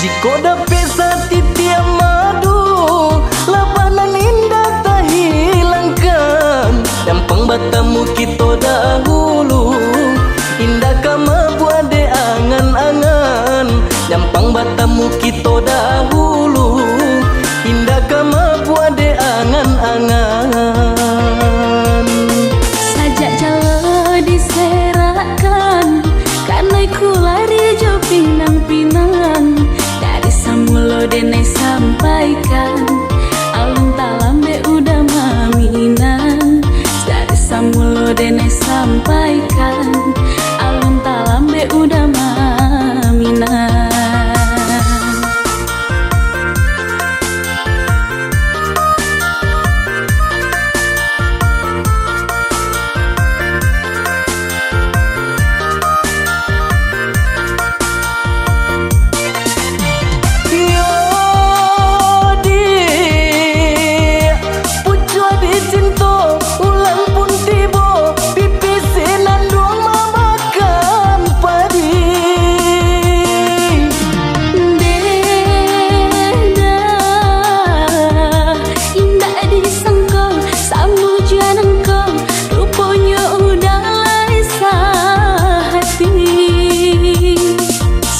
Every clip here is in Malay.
Jika dapat satitia madu, labanan indah tak hilangkan. Dampang batamu kita dahulu, indah kama buat de angan-angan. Dampang batamu kita dahulu, indah kama buat de angan-angan. Sajak jala diserakan, karena ku lari jo pinang-pinang. Dari samulo denai sampaikan, alun talambe udah maminan. Dari samulo denai sampaikan, alun talambe udah maminan.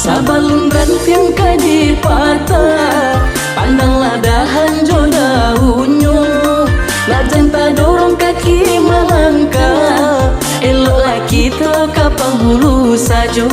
Sabalun rantiang kadi patah, pandanglah dahan jo daunnya. Lajan tak dorong kaki melangkah, eloklah kita kapal hulu saja.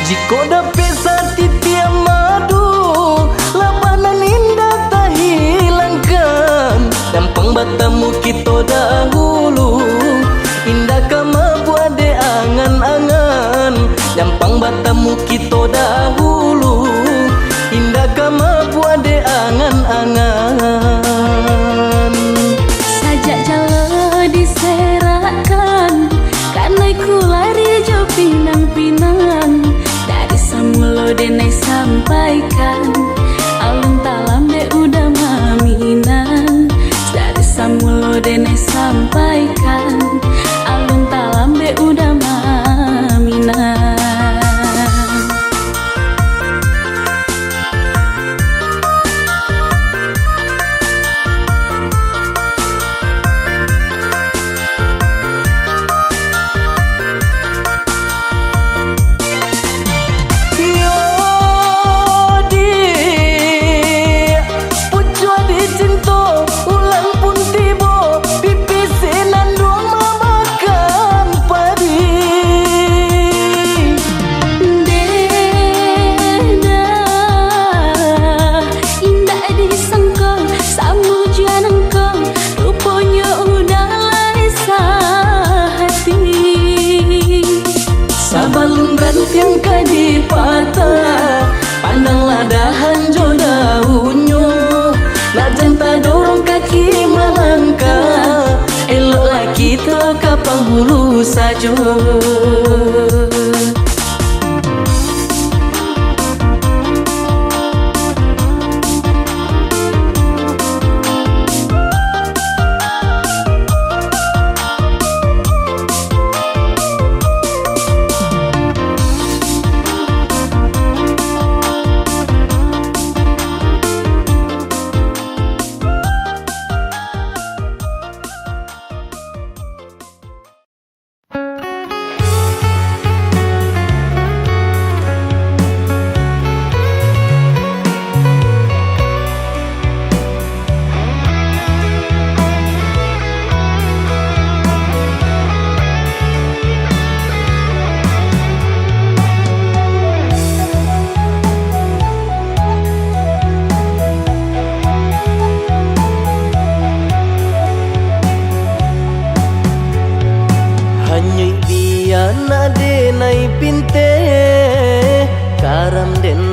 Jika dapat satitia madu, labanan indah tak hilangkan. Dampang batamu kita dahulu, indah kama buat de angan-angan. Dampang batamu kita dahulu, indah kama buat de angan-angan. Sajak jala diserakan, karena ku lari jo pinang-pinang. Samulo denai sampaikan, alun talambe udah maminan. Dari samulo denai sampaikan, alun talambe udah maminan. Sabalun rantiang kadi patah, pandanglah dahan jo daunnya. Lajan tak dorong kaki melangkah, eloklah kita kapal hulu saja.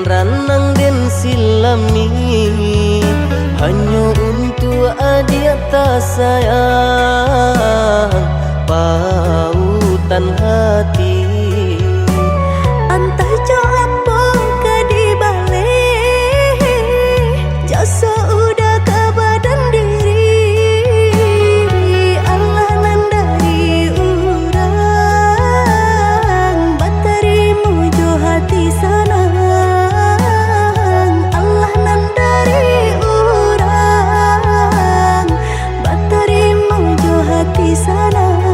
ranang den silami, hanya untuk adik tak sayang pautan hati. Entah jo apa ke di balik, jasa udah ke badan diri. Allah nan dari urang, batarimu jo hati senang. Allah nan dari urang, batarimu jo hati senang.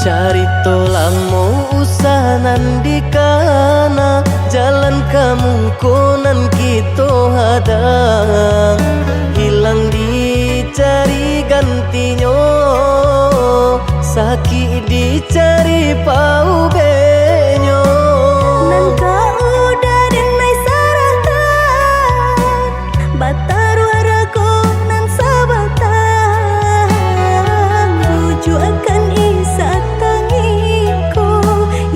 Carito lamo usahanan di kana, jalan kamu konan kita hadang, hilang dicari gantinya, sakit dicari pau benyo. Nan kau udah denai saratan, batar waraku nan sabatan, rujuk akan isa tangiku,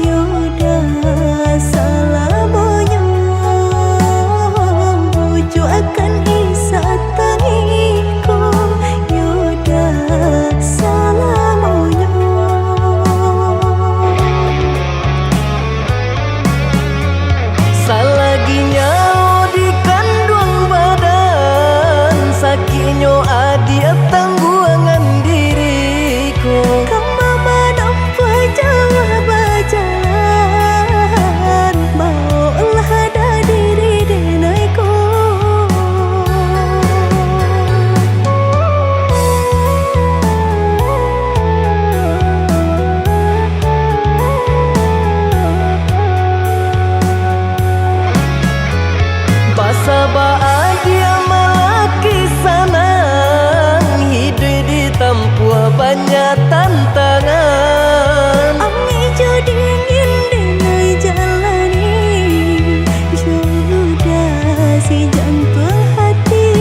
yoda salah bonyo, rujuk akan isa tangiku, yoda salah bonyo. Salaginya di kandung badan, sakitnya adia tangguangan diriku. Kamu menampa jauh berjalan, maulah ada diri denaiku. Basa bahagia malaki sanang, hidup ditempuh banyak tantangan. Ami jo dingin denai jalani, jodoh si jantung hati.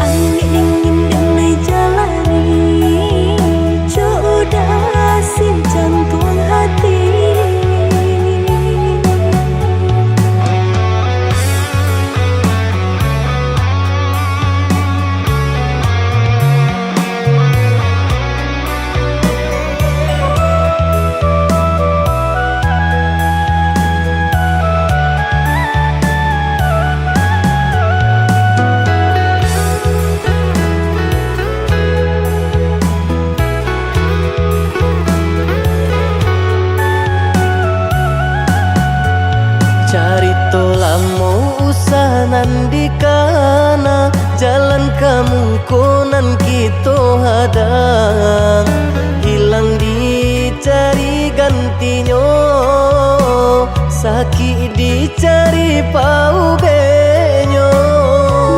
Ami dingin denai jalani, jodoh si jantung hati. Carito lamo usahanan di kana, jalan kamu konan kita hadang, hilang dicari gantinya, sakit dicari pau benyo.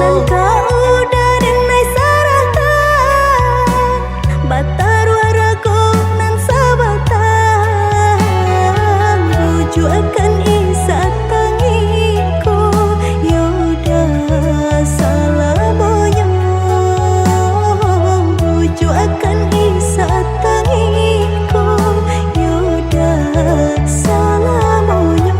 Nan kau udah denai saratan, batar waraku nan sabatan, rujuk akan isa tangiku, yoda salah bonyo, rujuk akan isa tangiku, yoda salah bonyo.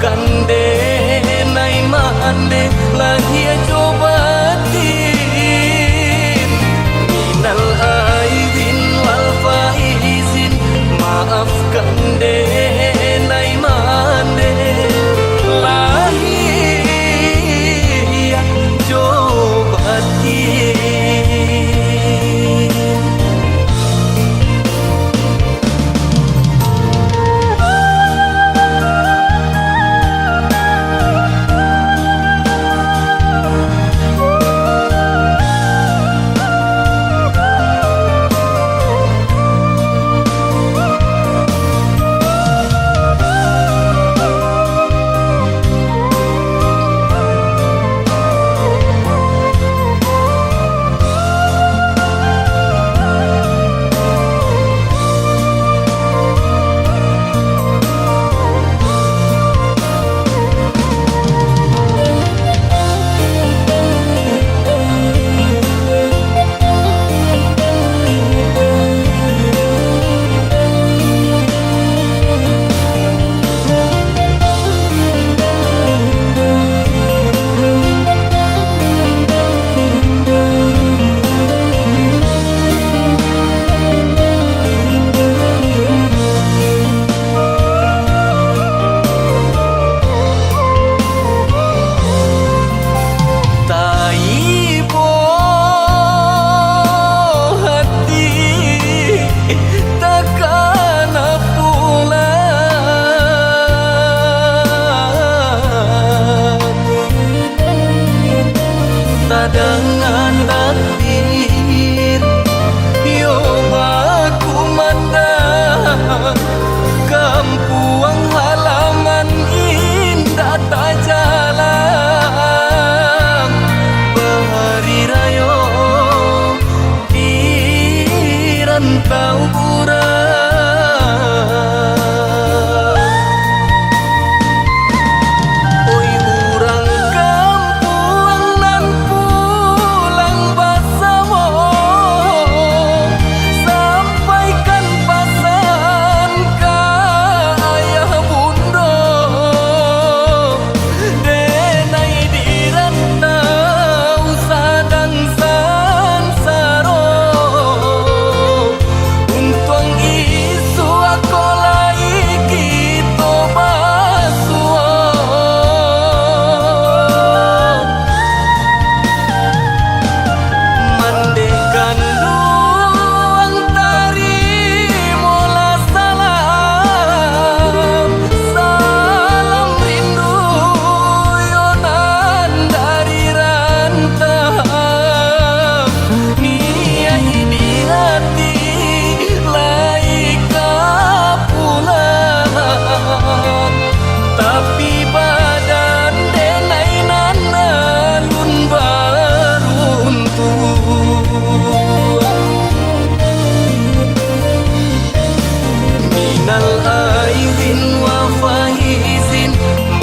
maafkan deh nai mande lahia cobatin minal aidin wal faizin maafkan deh nai mande lahia cobatin. Dengan takdir yo aku mandang kampuang halaman indah tak jalan bahari rayo di rantau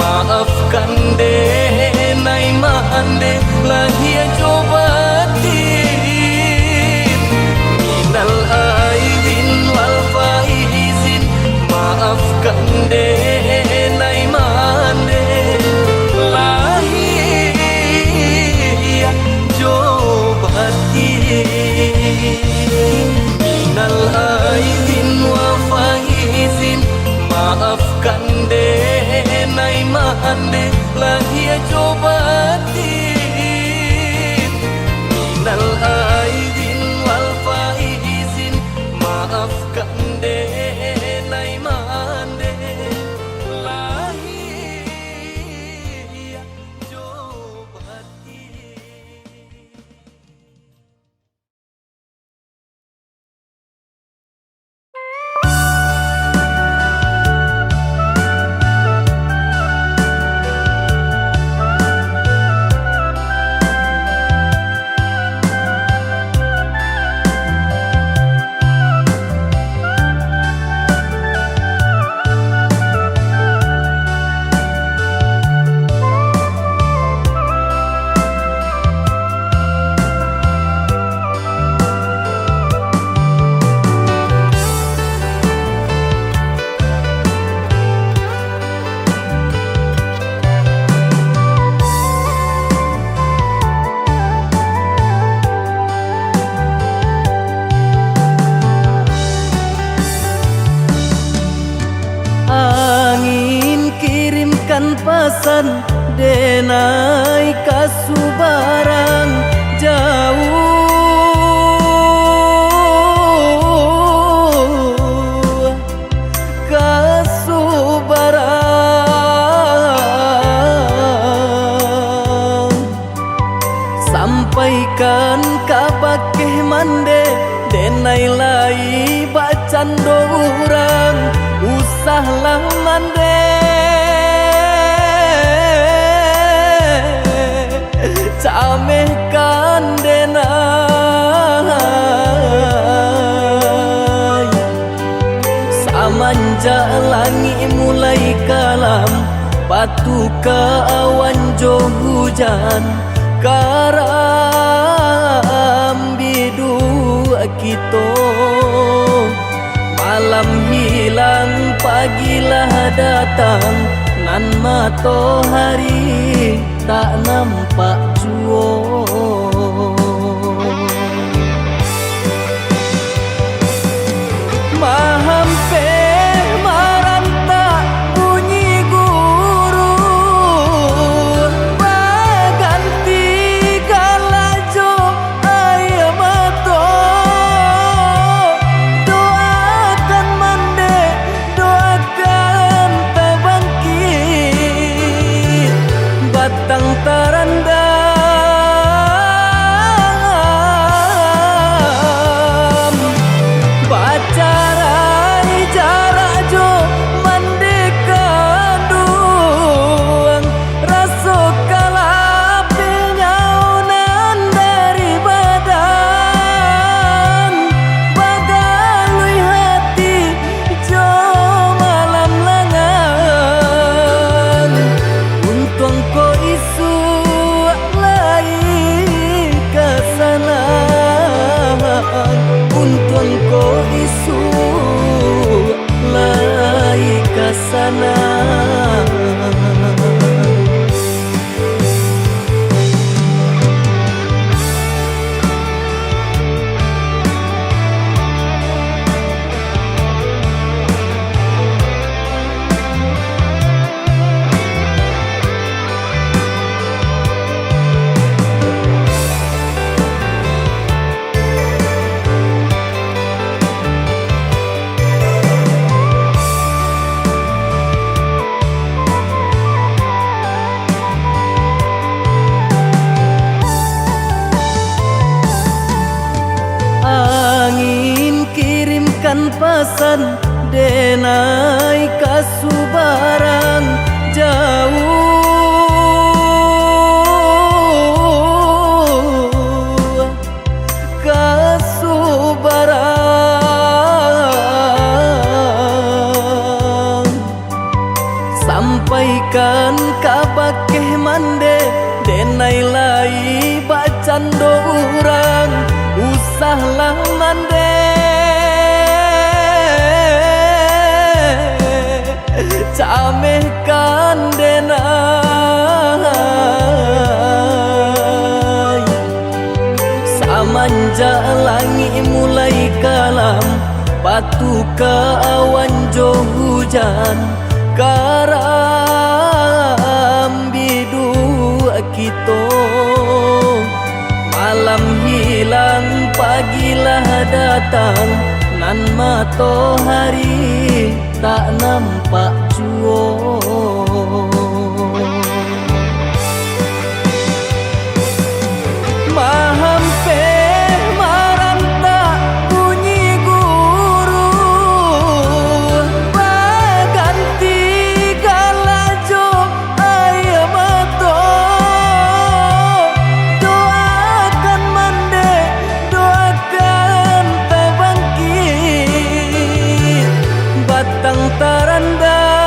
maafkan deh nai mande lahia cobatin minal aidin wal faizin maafkan deh nai mande lahia cobatin minal aidin wal faizin maafkan deh nai mande lahia cobatin minal aidin wal faizin maafkan deh nai mande lahia cobatin. kirimkan pesan denai kasubarang jauh kasubarang sampaikan kabakeh mande denai lai bacan dorang usahlah mande camehkan denai samanja langit mulai kalam batu ke awan jo hujan karam bidu kita malam hilang pagilah datang nan matahari tak nampak jua mahampe maranta bunyi guru baganti galajo ayam mato doakan mande doakan tabangkit batang tarandam bacarai jarak jo mandekan duang raso kalapil nyaunan dari badan bagalui hati jo malam langan untung ko isu lai kesana untung ko isu lai kesana angin kirimkan pesan denai kasubarang jauh kasubarang sampaikan kabakeh mande denai lai bacan dorang usahlah mande camehkan denai samanja langit mulai kalam batu ke awan jo hujan karam bidu kita malam hilang pagilah datang nan matahari tak nampak jua mahampe maranta bunyi guru baganti galajo ayam mato doakan mande doakan tabangkit batang taranda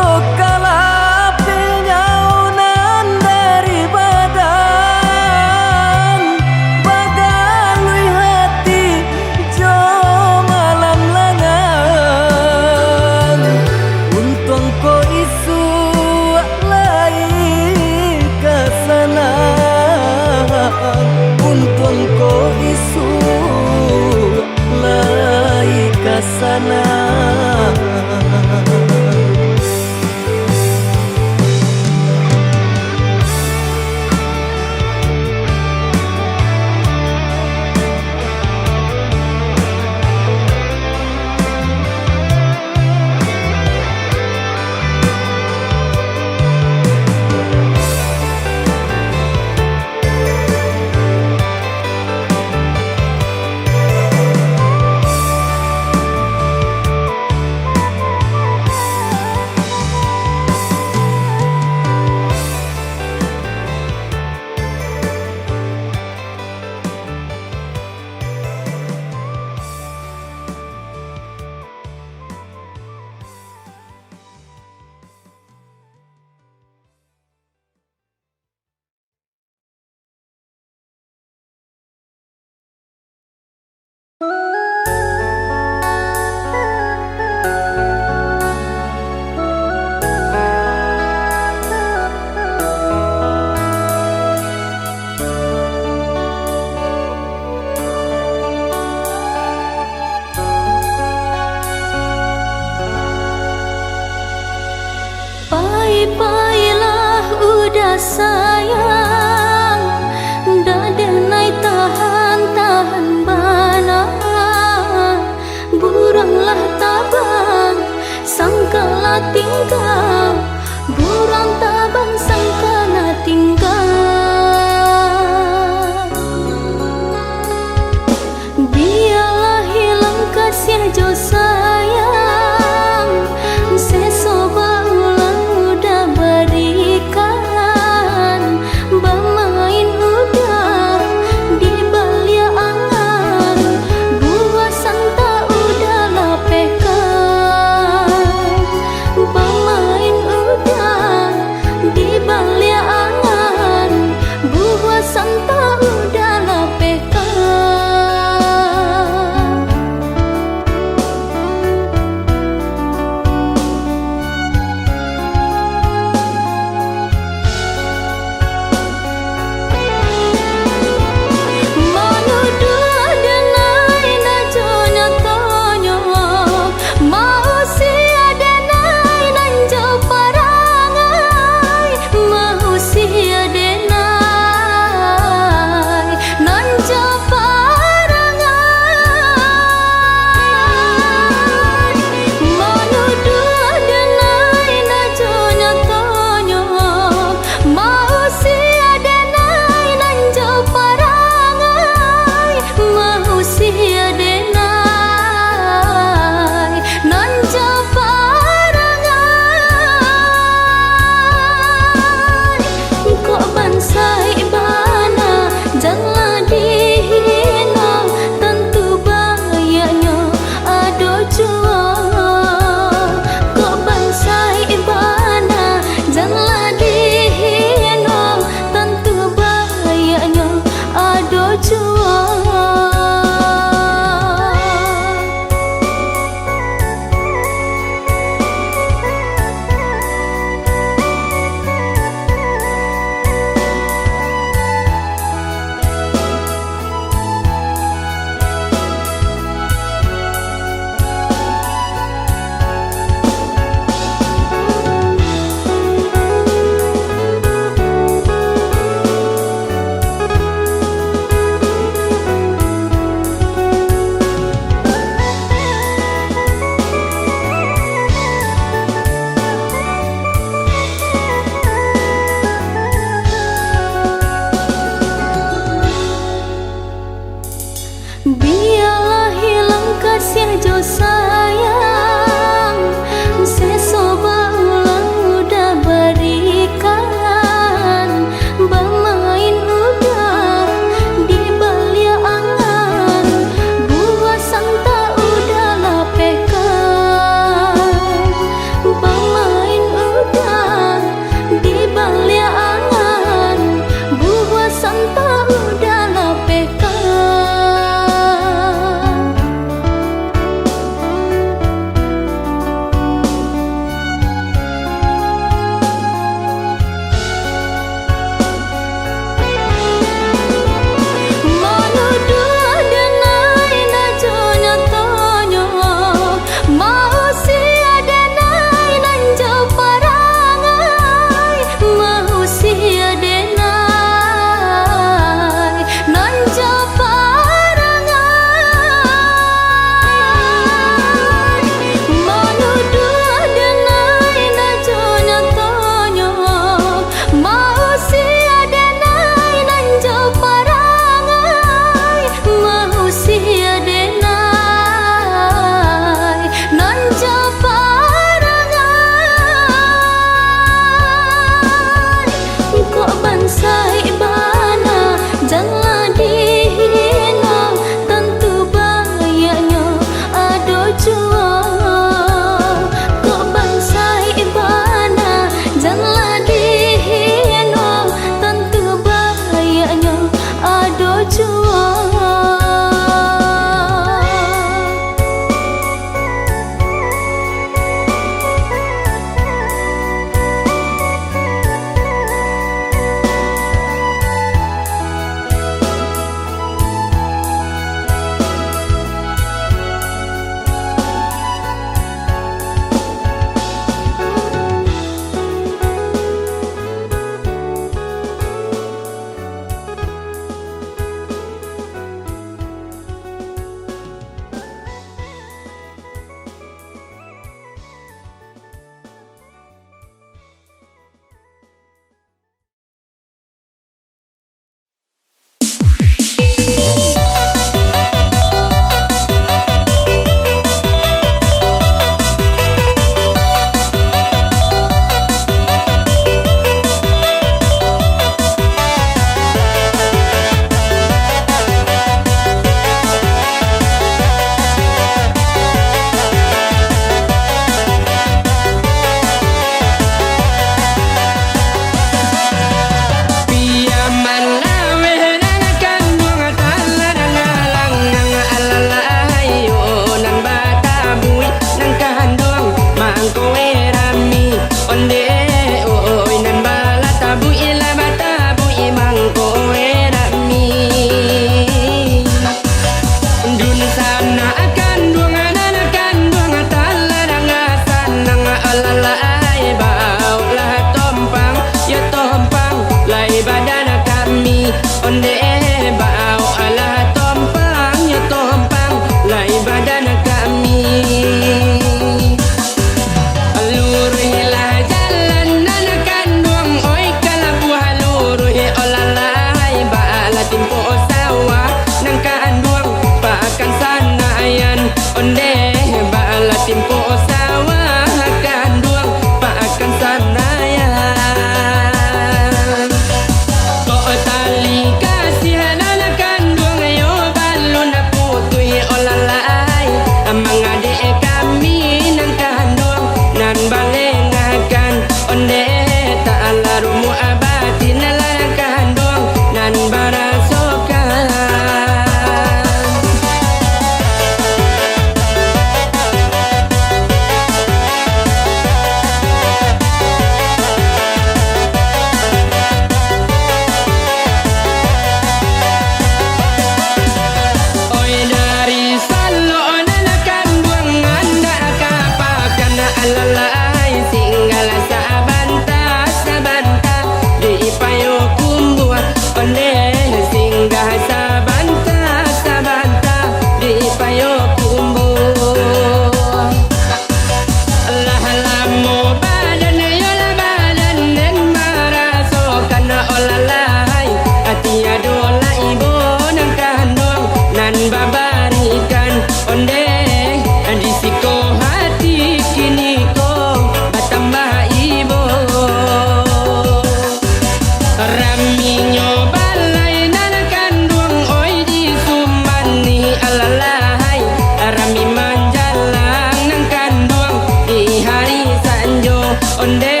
Rami nyobalai nanakan duang oi di sumani alalahai. Rami manjalang nangkan duang di hari sanjo onde.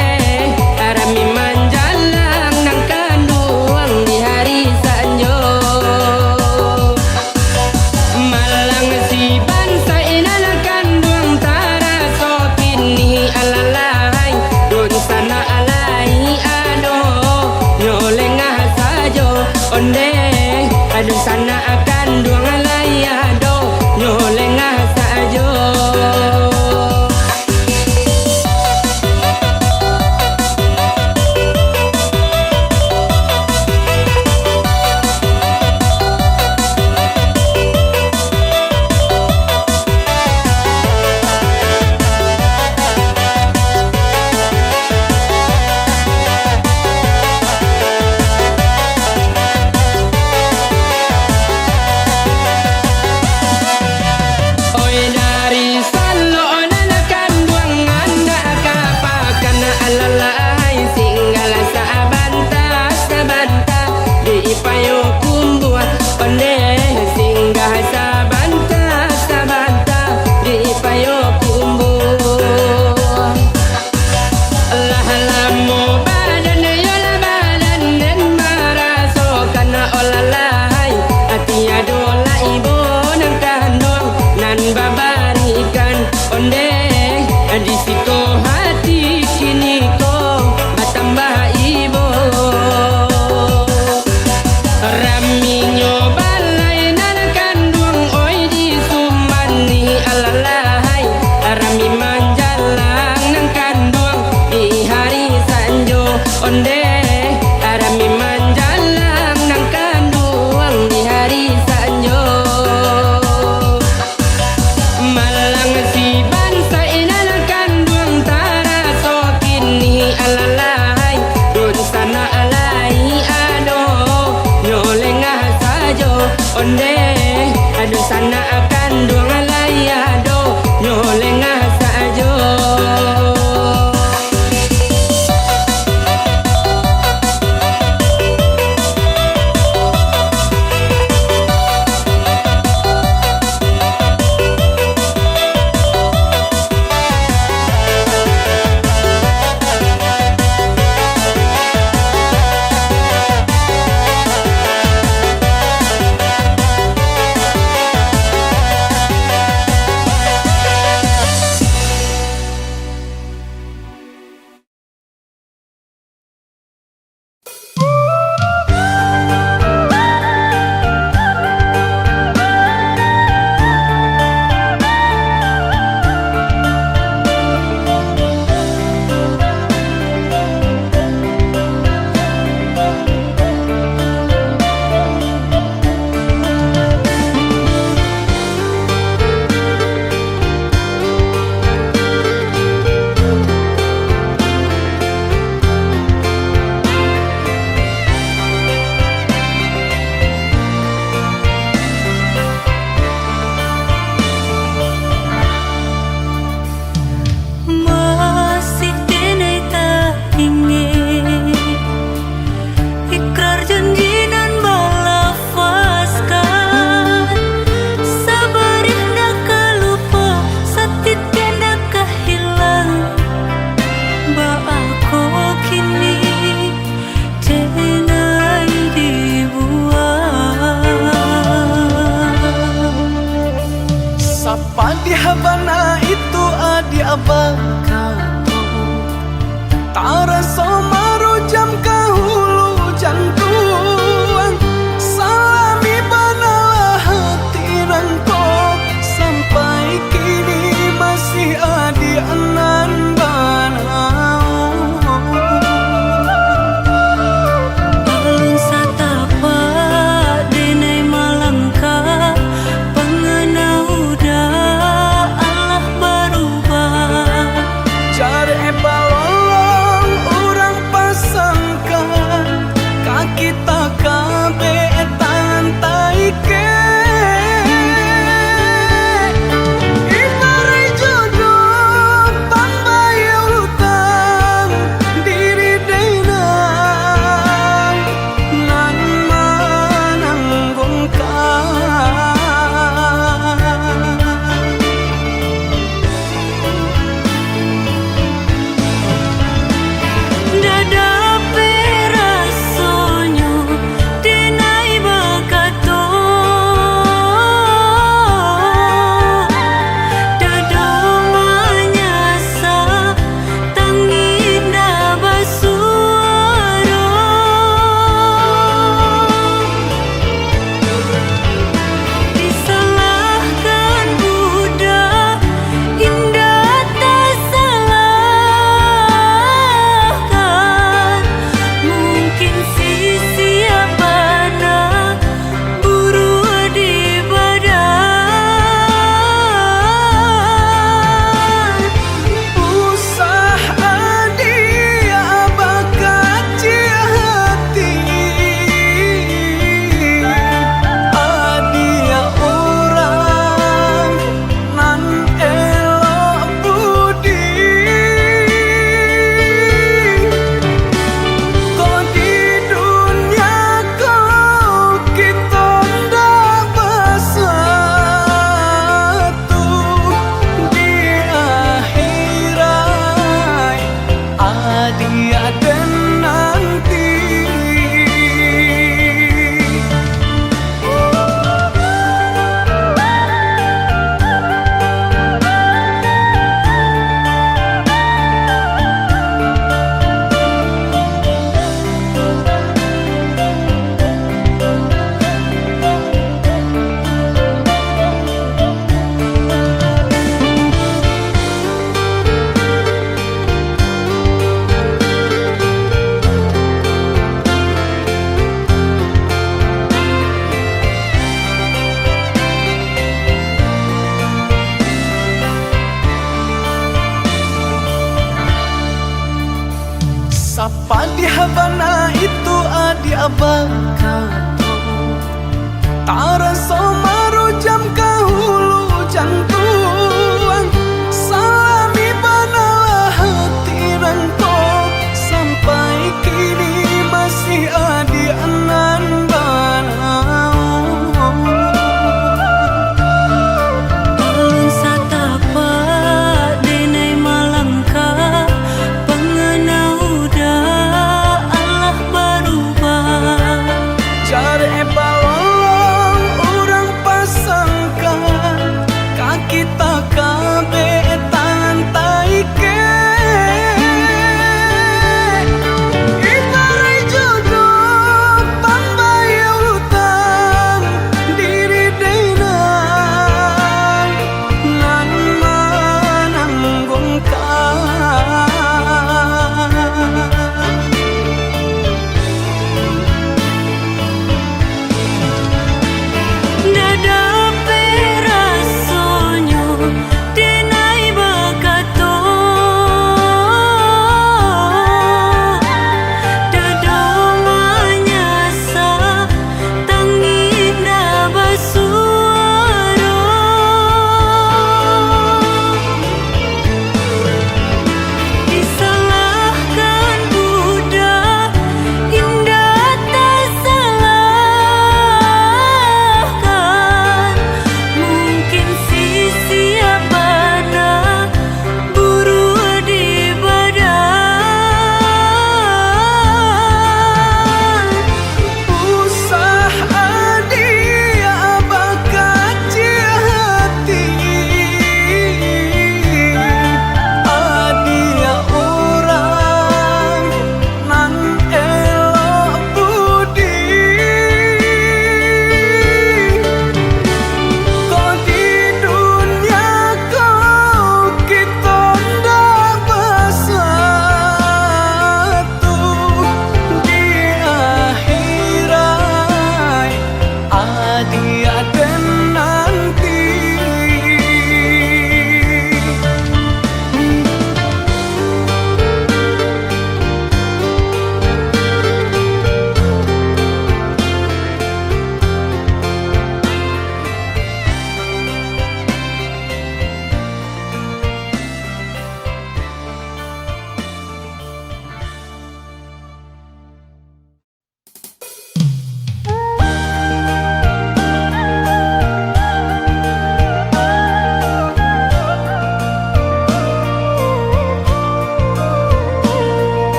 Rami manjalang nangkan duang di hari sanjo. Malang si bansa inanakan duang tara sopini alalahai. Dun sana alai ado nyolengah sajo onde. Adun sana akan duang alai ado nyolengah sajo. Babarikan onde di situ hati kini ko bertambah ibo. Rami nyobalai nanakan duang oi di sumani alalahai. Rami manjalang nangkan duang di hari sanjo onde. Rami manjalang nangkan duang di hari sanjo. Malang si bansa inanakan duang tara sokini alalahai. Dun sana alai ado nyolengah sajo onde. Adun sana akan duang alai ado nyolengah sajo. Kau di dunia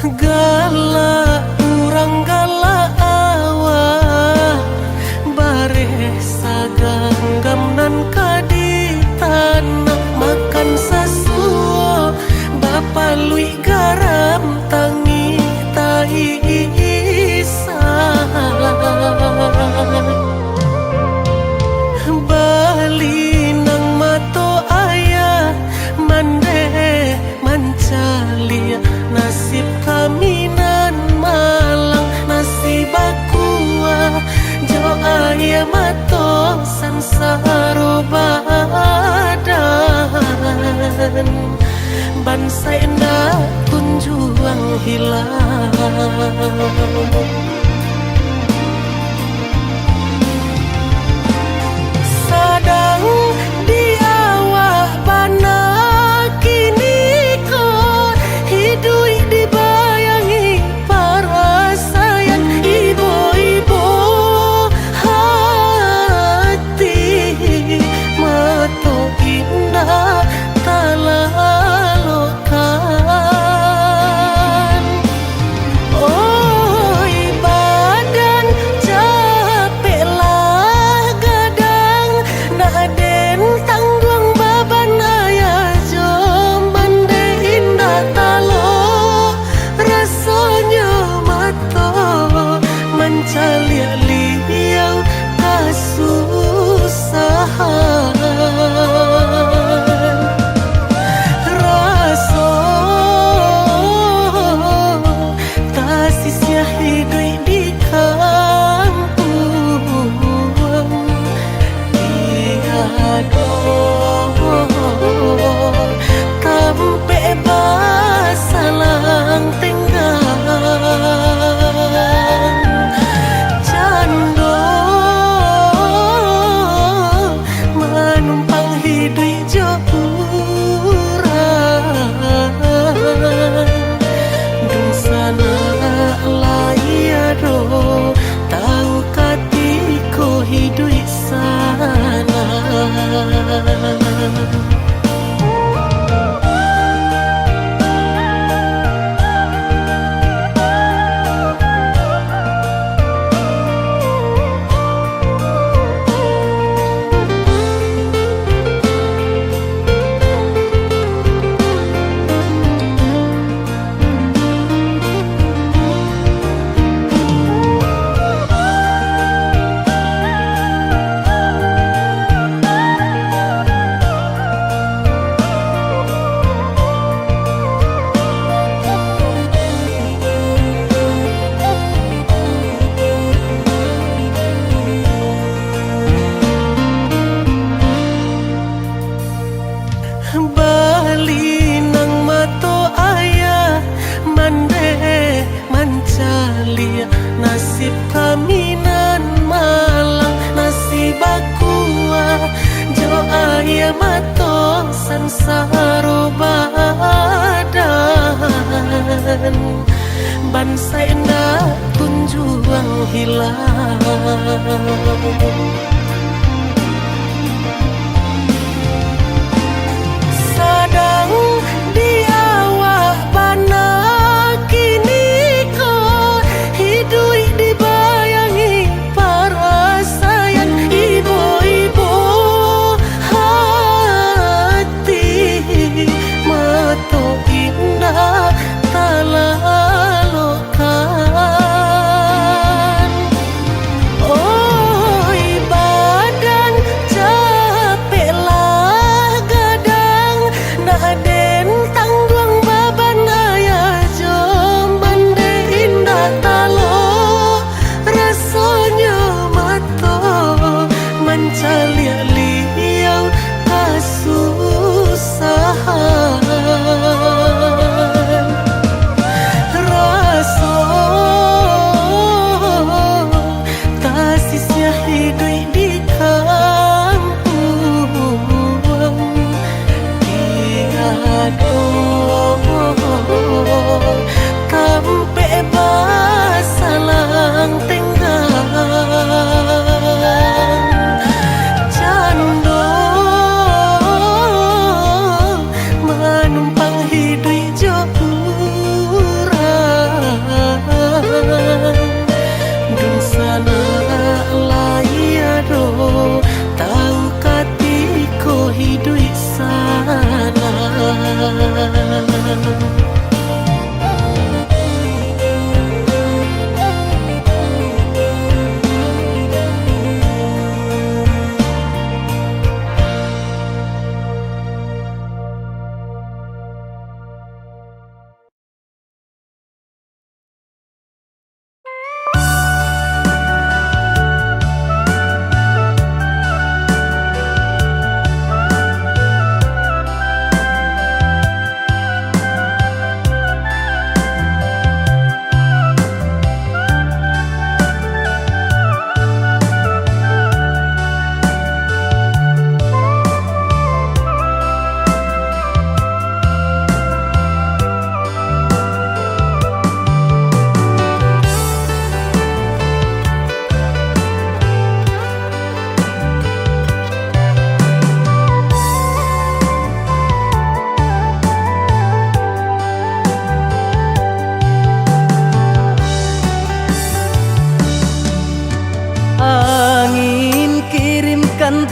Galak urang galak awah bare saganggam nan kadi tanah makan sasuo bapa lui garam tangi tahi Bali nang mato ayah mande mancalia nasib kami nan malang nasib aku jo ayah mato sansaro badan bangsa indah kunjuang hilang sadang di awak bana kini ko hidui dibayangi para sayang ibu-ibu hati mato indah talalokan oi badan capek lah gadang naden tanggung baban ayah jom bande indah talo rasanya mato mencalia liau kasusahan raso kasisnya hidup di kampung tiado kampe basalang tenggang cando menumpang hidup jauran dun sana layado tahu katiko hidup sana Bali nang mato ayah mande mancalia nasib kami nan malang nasib aku jo ayah mato sansaro badan bangsa indah kunjuang hilang sadang di awak bana kini ko hidui dibayangi para sayang ibu-ibu hati mato indah talalokan oi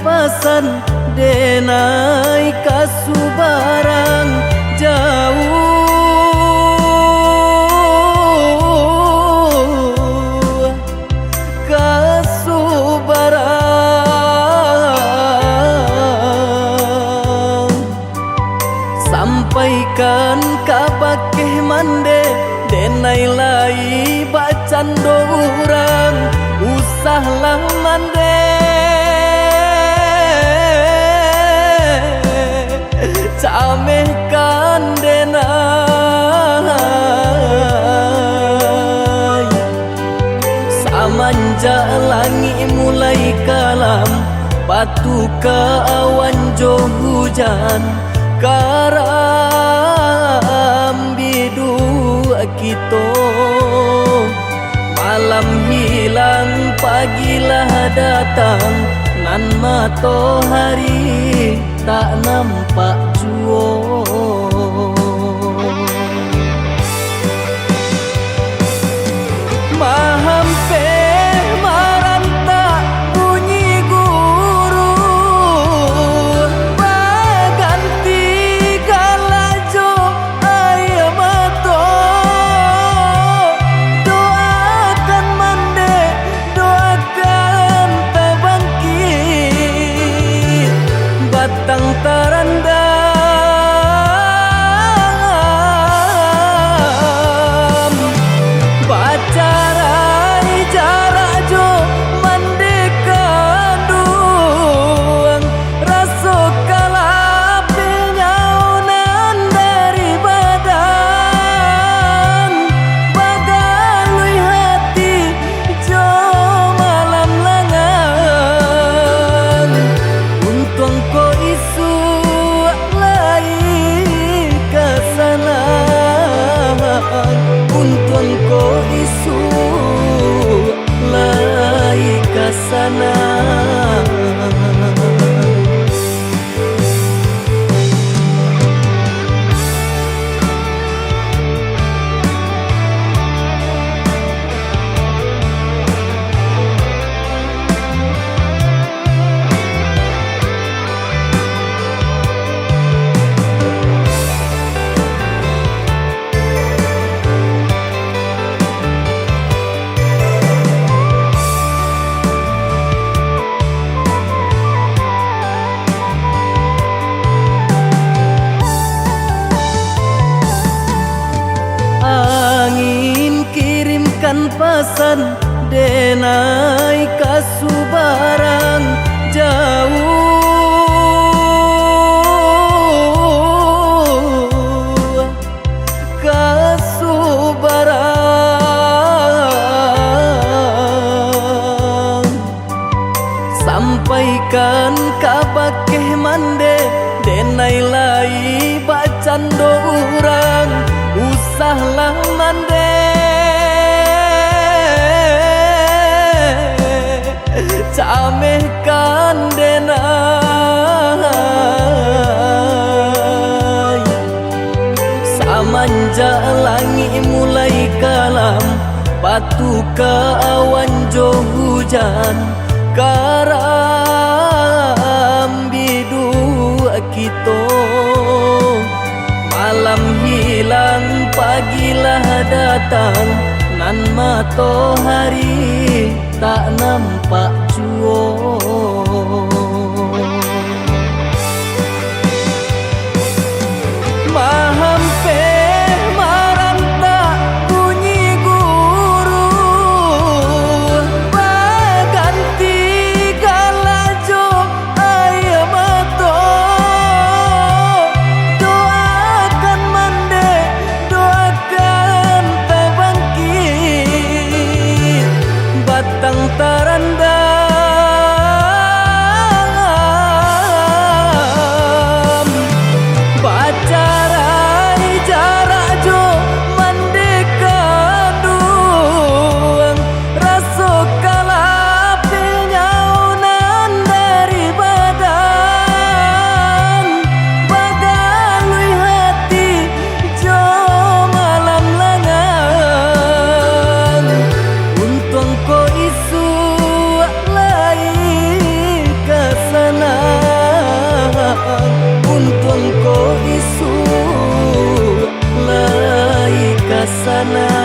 pesan denai kasubarang jauh kasubarang sampaikan kabakeh mande denai lai bacan dorang usahlah mande camehkan denai samanja langit mulai kalam batu ke awan jo hujan karam bidu kita malam hilang pagilah datang nan matahari tak nampak jua mahampe maranta bunyi guru baganti galajo ayam mato doakan mande doakan tabangkit batang tarandam bacarai jarak jo mandekan duang raso kalape nyaunan dari badan bagalui hati jo malam langan untung ko isu lai kesalahan untung ko isu lai kesana angin kirimkan pesan denai kasubarang jauh kasubarang sampaikan kabakeh mande denai lai bacan dorang usahlah mande camehkan denai samanja langit mulai kalam batu ke awan jo hujan karam bidu kita malam hilang pagilah datang nan matahari tak nampak jua mahampe maranta bunyi guru baganti galajo ayam mato doakan mande doakan tabangkit batang tarandam mana.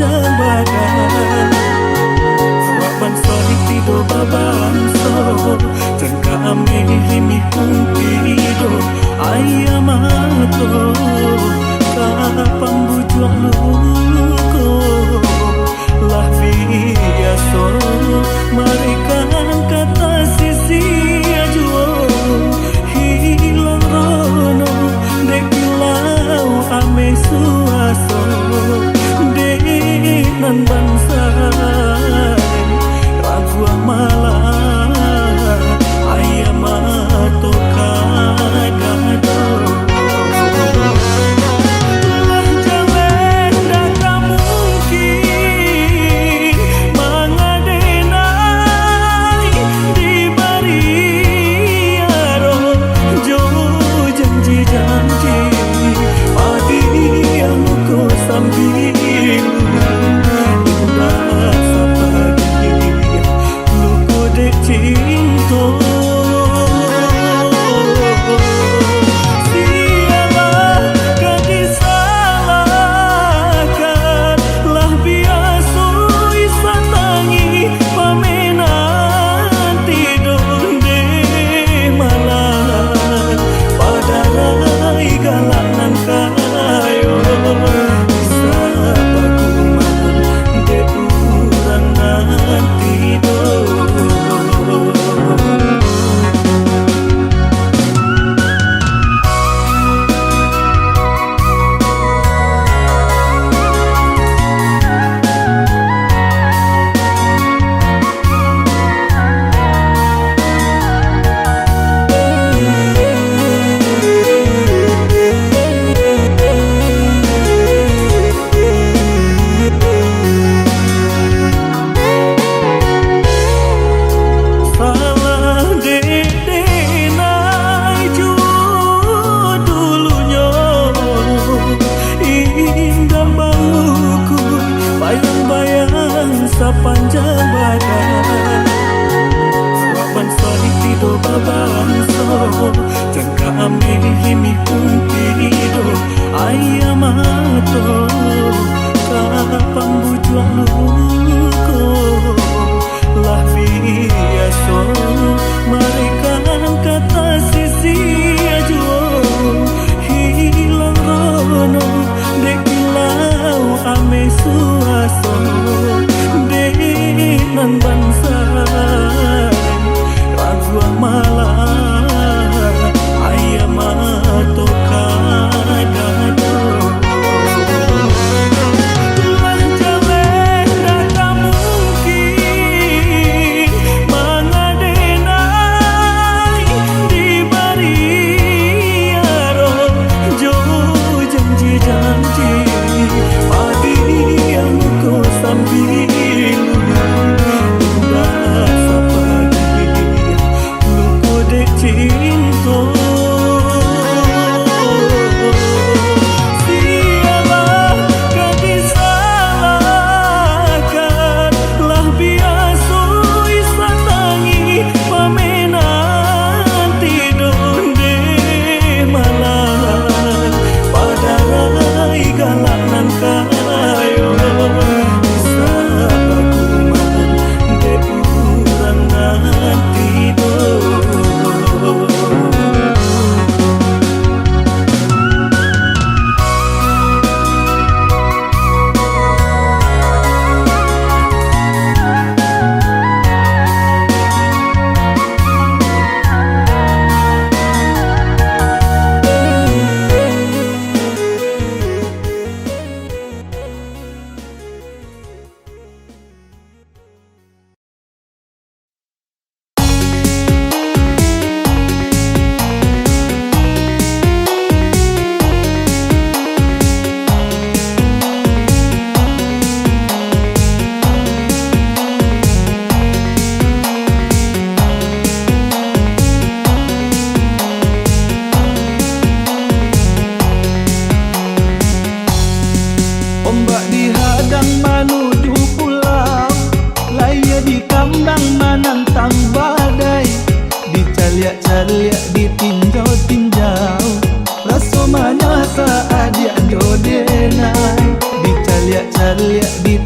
bagan Awak banso tido babanso Jengka ame himi kumpido Ayam ato Kapang bujuk luko Lah biaso Mereka kata sisi ajuo Hilang rono Dekilau ame suaso Denan bansai Ragu amalan Ayam ato kagado Lah jangan dah kamu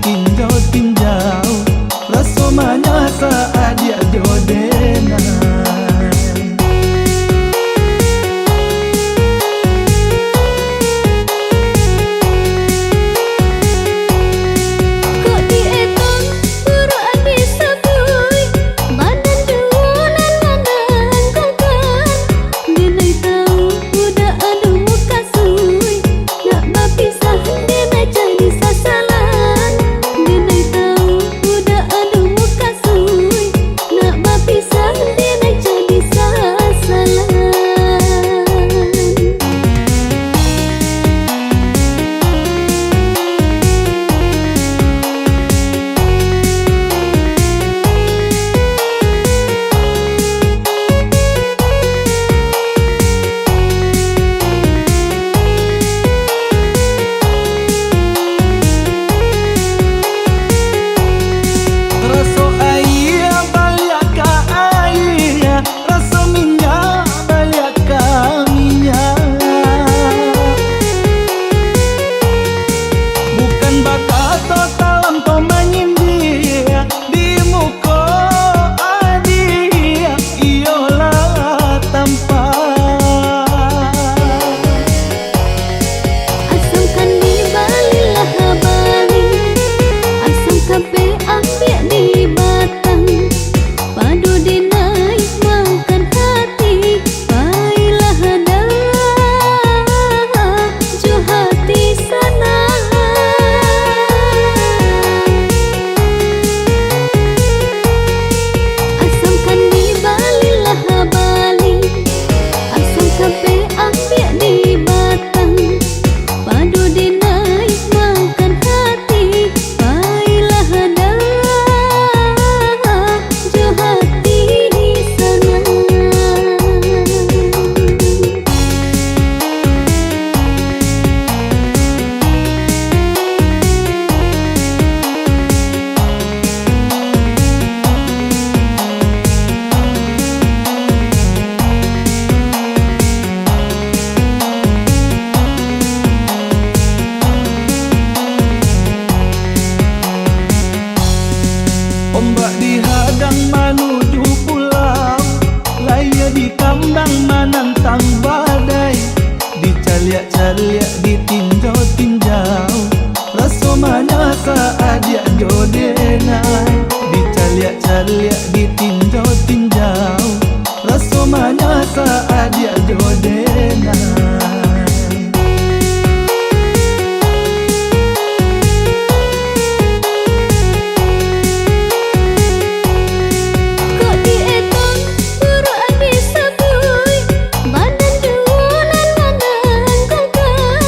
ditinjau-tinjau, rasomanya saat dia jodenan. Kok dietong buruan disabui, badan duunan mandang kongkan. Denai tahu udah ada muka sui, nak bapisah denai jadi sasalan. Denai tahu udah ada muka sui, nak bapisah denai jadi sasalan. Raso ayah balik ke ayah, raso minyak balik ke minyak. Bukan bakat talam to menyindir di muka adia, iyalah tampak. Asamkan di Bali lah Bali, asam kape ambil di Batang. Padu dinai makan hati, baiklah dah jo hati sana. Asamkan di Bali lah Bali, asam kape ambil di Batang. Padu dinai makan hati, baiklah dah jo hati sana. Ombak dihadang menuju pulau, laya di kambang menantang badai. Dicaliak-caliak ditinjau-tinjau, rasomanya saat dia jodenai. Dicaliak-caliak ditinjau-tinjau, rasomanya saat dia jodenai. Kok dietong buruan disabui, badan duunan mandang kongkan.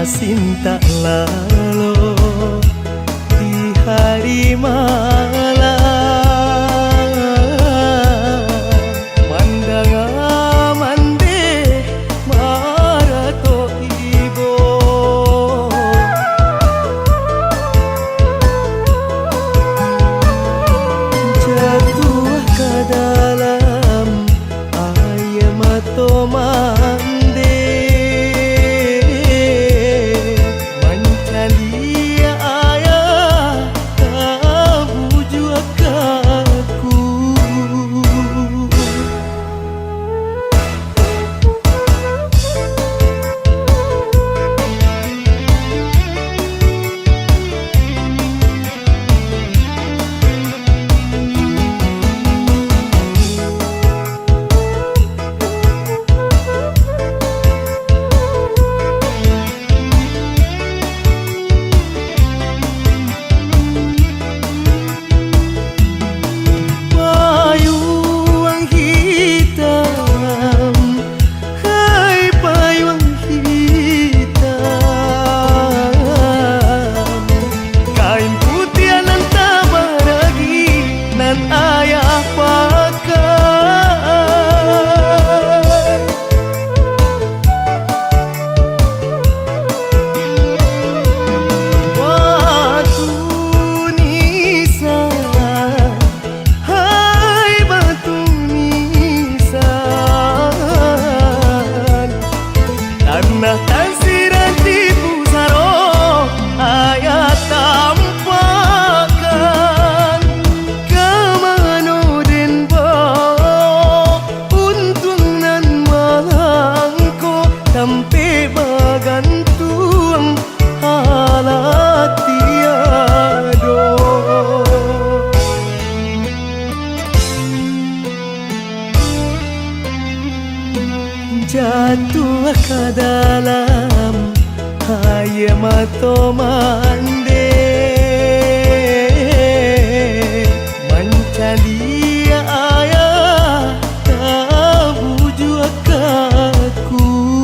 Sinta lalu di hari malam mandang mande marato ibo jatuh ke dalam air mata mande sampai bergantung halat tiado jatuh ke dalam air mata mande mencari ayah tak bujuk aku.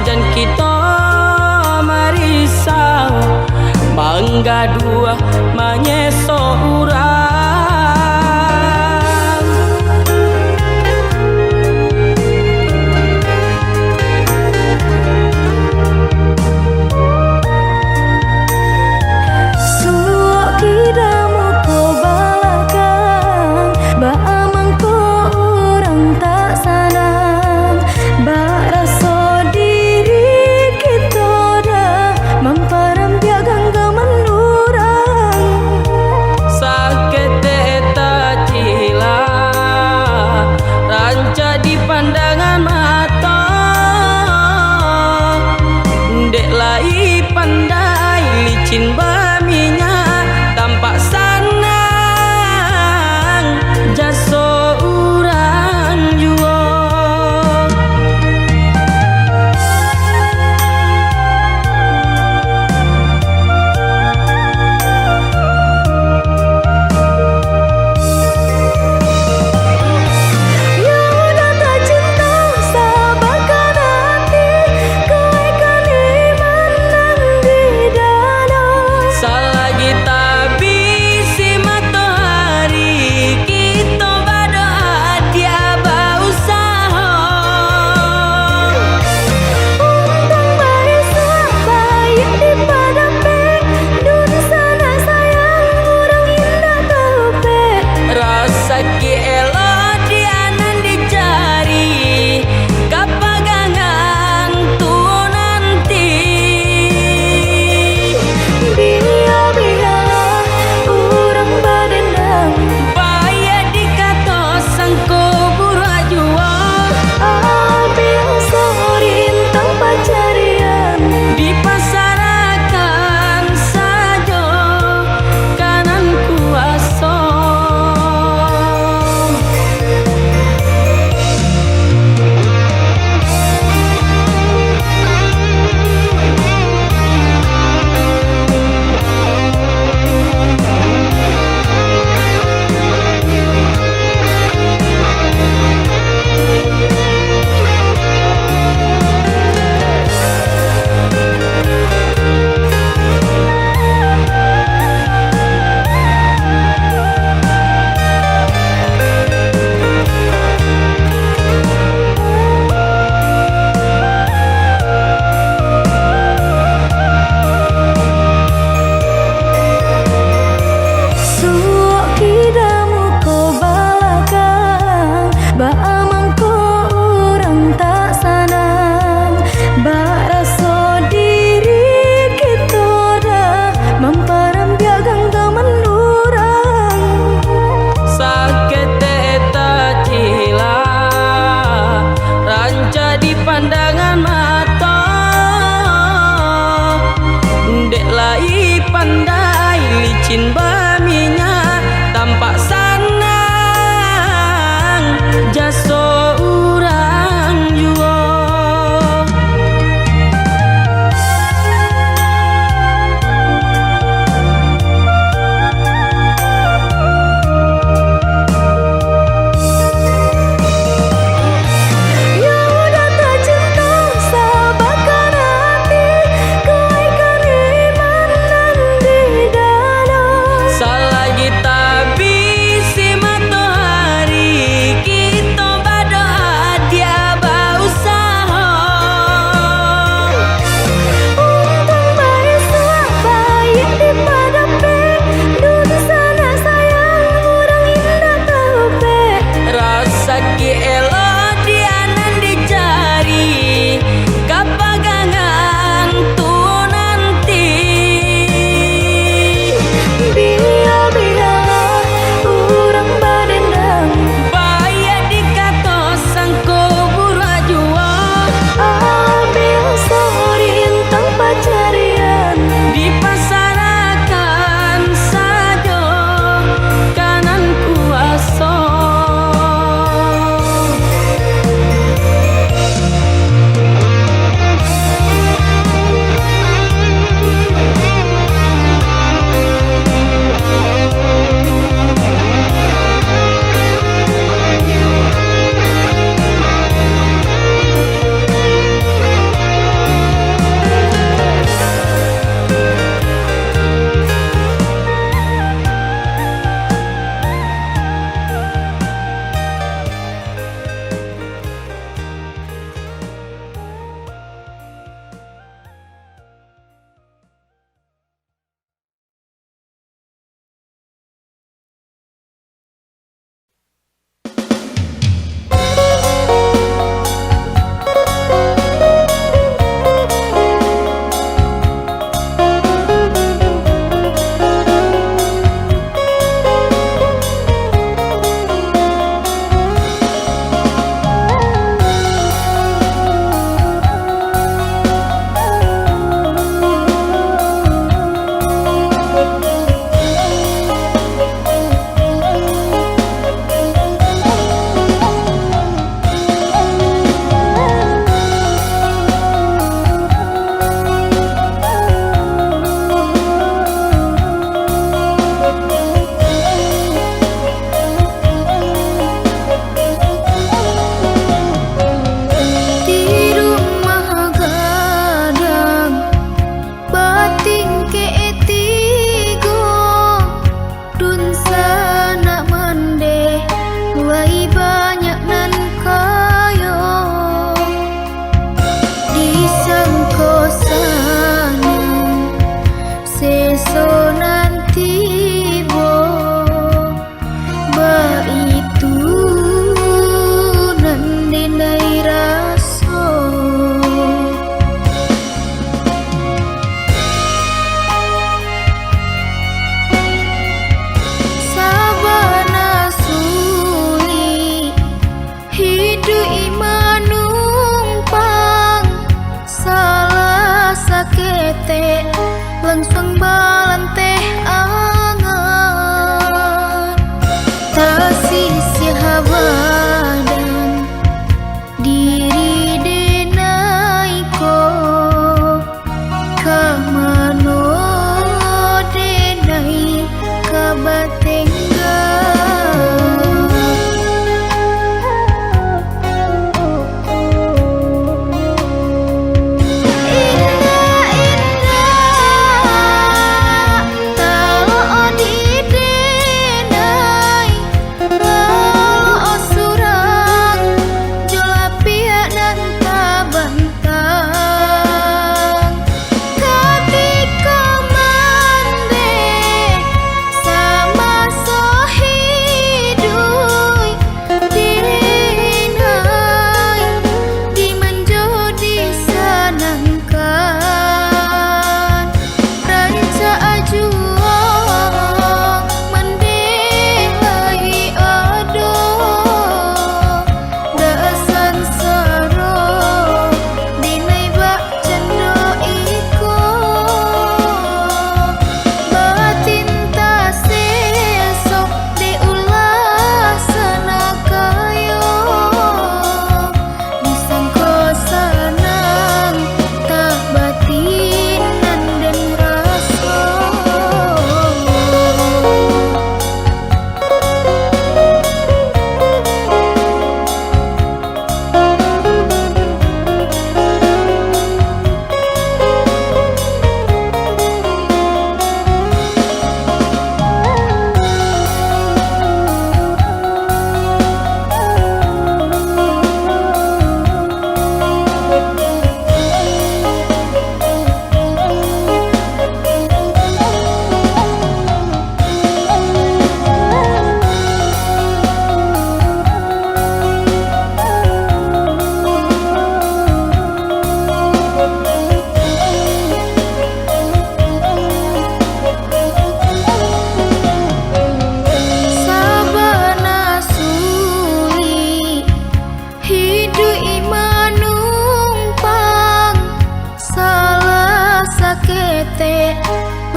dan kita marisau mangga dua manyeso urang. Suok kidamu ko balakan, baamang ko urang tak sanang, bak rasa diri kita dah mamparam biagang ke menurang.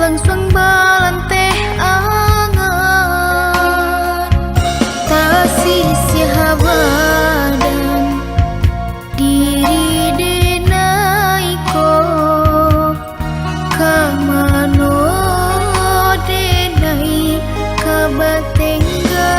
langsung balante angan tak sia badan diri denaiko kamano denai kabatengga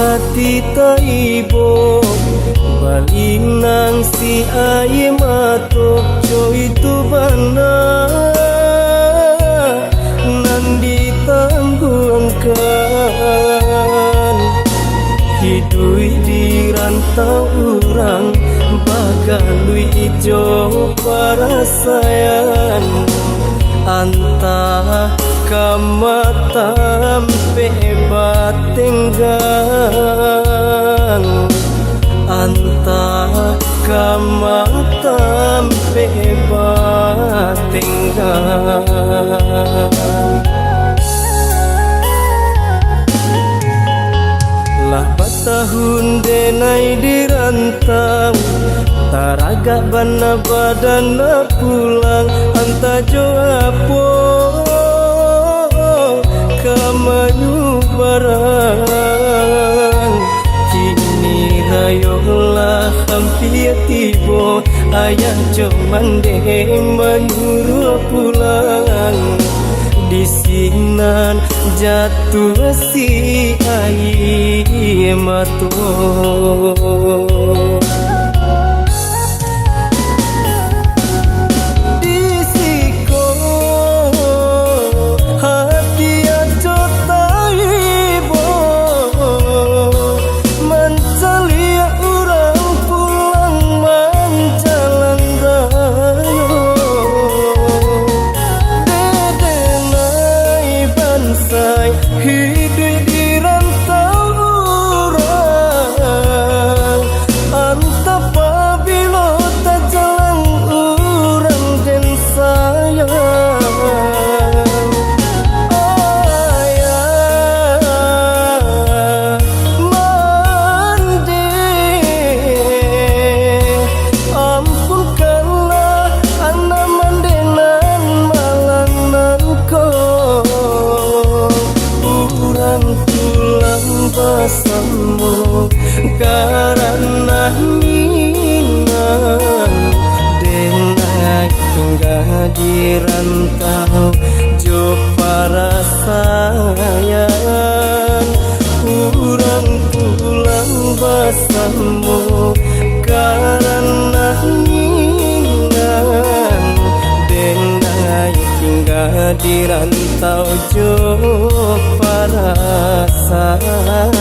hati taibo baling nang si aye mato coy tu bana nan ditangguhkan hidui di rantau urang bagalui ijo parasayan antah kamatam pebatenggang antah kamatam pebatenggang lah batahun denai dirantau taraga bana badana pulang anta joapo kamayu barang kini rayolah hampir tibo ayah cuman deh menyuruh pulang di sinan jatuh si air mato hidup di rantau urang antap di rantau jo para sayang.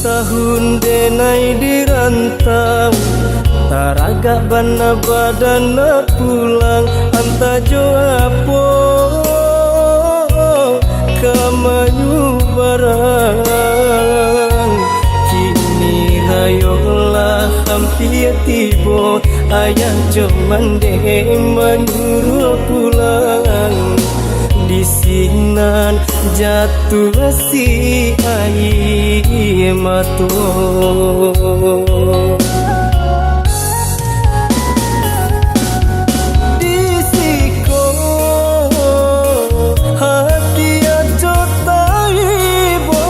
Tahun denai di rantau taraga bana badana pulang anta joapo kamayu barang kini rayolah hampir tibo ayah joman deng manuru pulang di sinan jatuh si air mata di siko hati aja taibo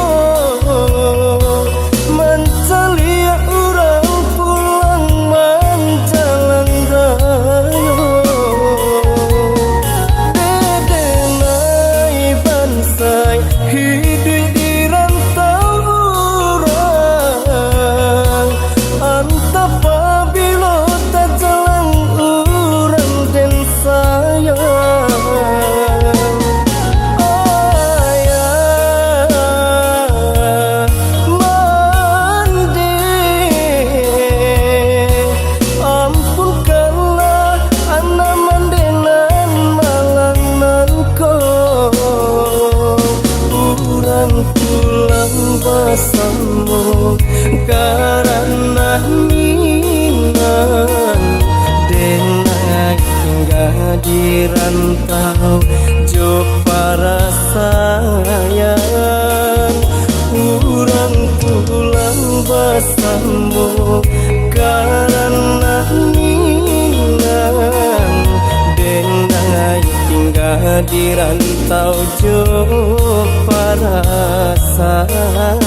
mencalia orang pulang menjalan rayo hidup di rantau orang antap apabila tak jalan orang dan sayang ayah mandi ampunkanlah anak mandenan malangan kau pulang bersama karena minang denai hingga di rantau jo para sayang pulang bersama karena minang denai hingga di rantau jo para sayang.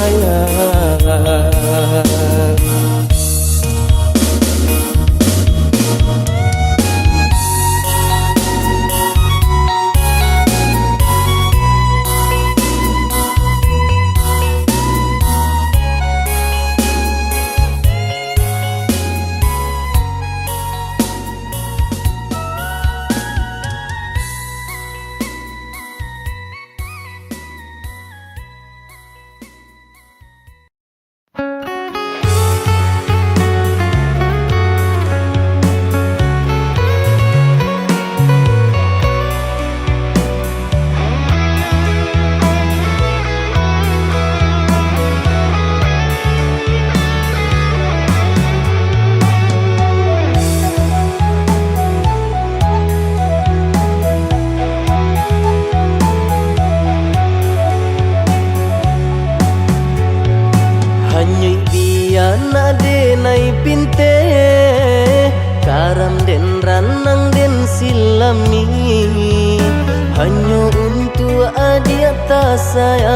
Hanya untuk adik tak sayang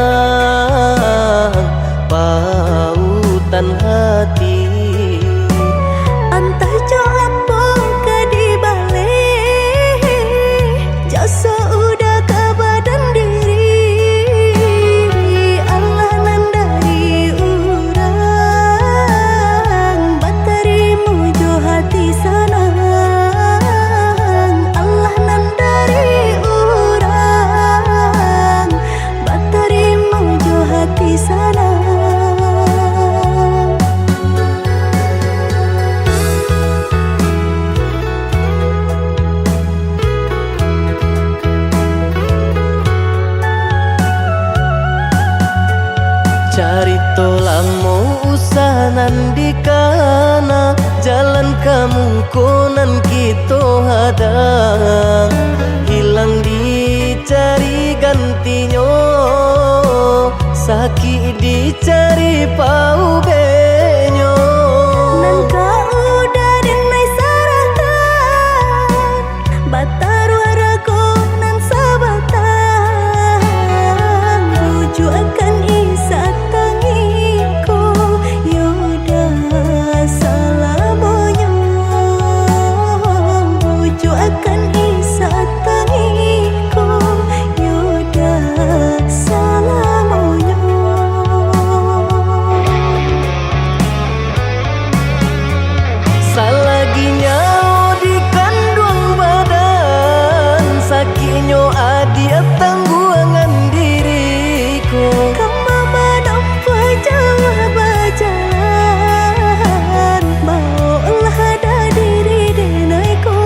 pautan hati Antah jawab ke di balik jasa udah ke badan diri Allah nandari urang batarimu jo hati sana Allah nandari urang batarimu usahanan dikana jalan kemungkinan kita hadang hilang dicari gantinya sakit dicari pau benyo Nan kau udah denai saratan Bataru arago nan sabatan Rujuk akan isa tangiku Yoda salamonyo Rujuk akan isa tangiku Yoda salamonyo Salaginya di kandung badan sakinyo adi tangguangan diriku Kama nampa jauh berjalan Maulah ada diri denaiku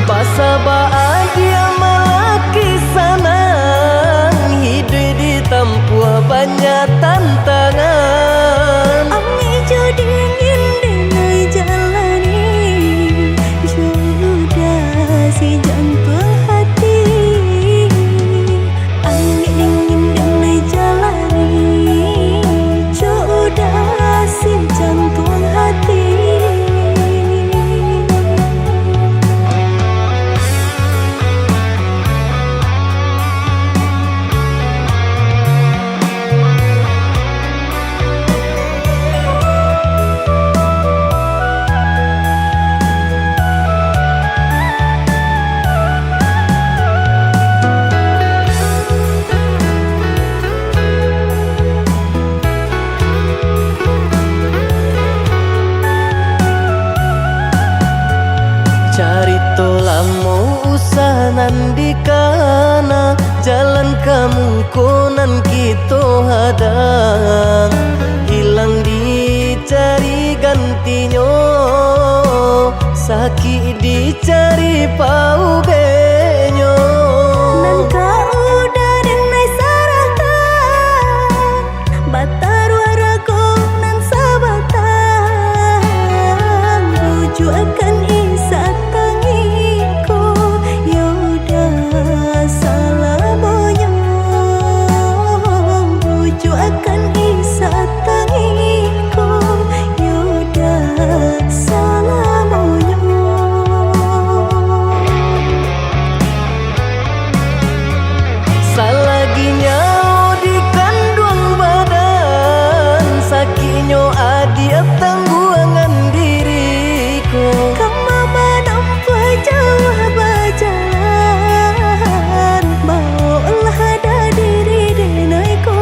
Basabaan dia malaki sanang hidup ditempuh banyak tantangan Ami jo dingin denai jalani Jodoh si jantung hati Ami dingin denai jalani Jodoh si jantung hati Carito lamo usahanan dikana jalan kemungkinan kita hadang hilang dicari gantinya sakit dicari pau benyo Nan kau udah denai saratan Bataru arago nan sabatan Rujuk akan isa tangiku Yoda salamonyo Rujuk akan isa tangiku Yoda salamonyo Salaginya di kandung badan sakinyo adi tangguangan diriku Kama nampa jauh berjalan Maulah ada diri denaiku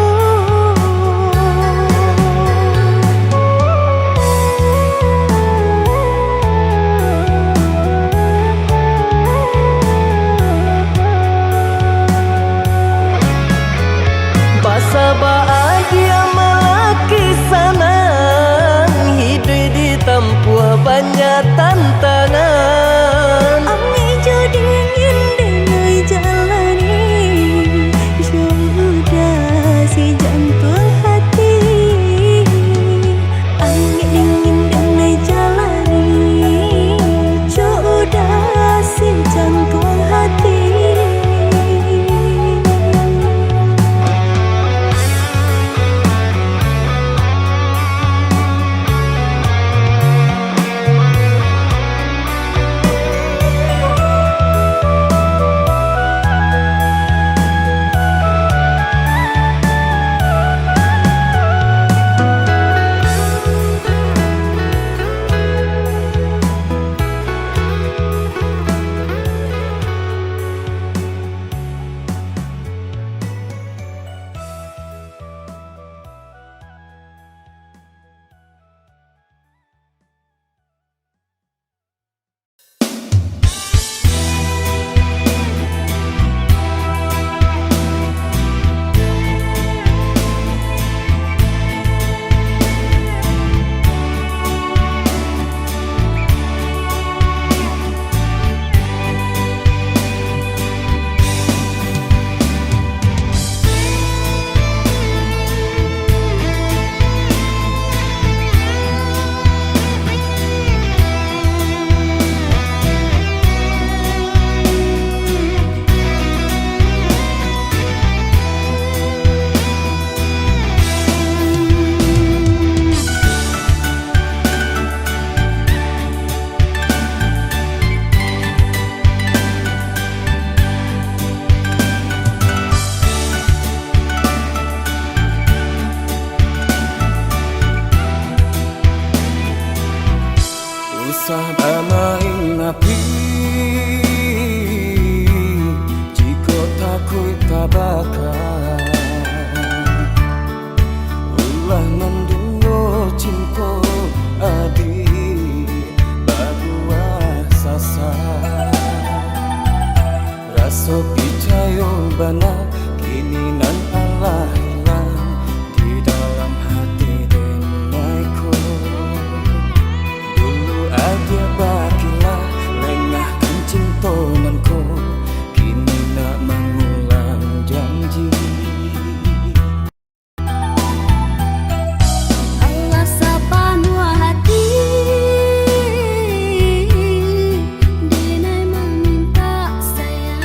Basabaan dia malaki sanang hidup ditempuh banyak tantangan Ami jo dingin denai jalani Jodoh si jantung hati Ami dingin denai jalani Jodoh si jantung hati ku tabakar ulah mendengo cinta adi baguah sasar rasa picayo bana kini nan Allah hilang di dalam hati denaiku dulu aja bakilah lengahkan cinta nanku kini nak mengulang janji Allah sepenuh hati Denai meminta sayang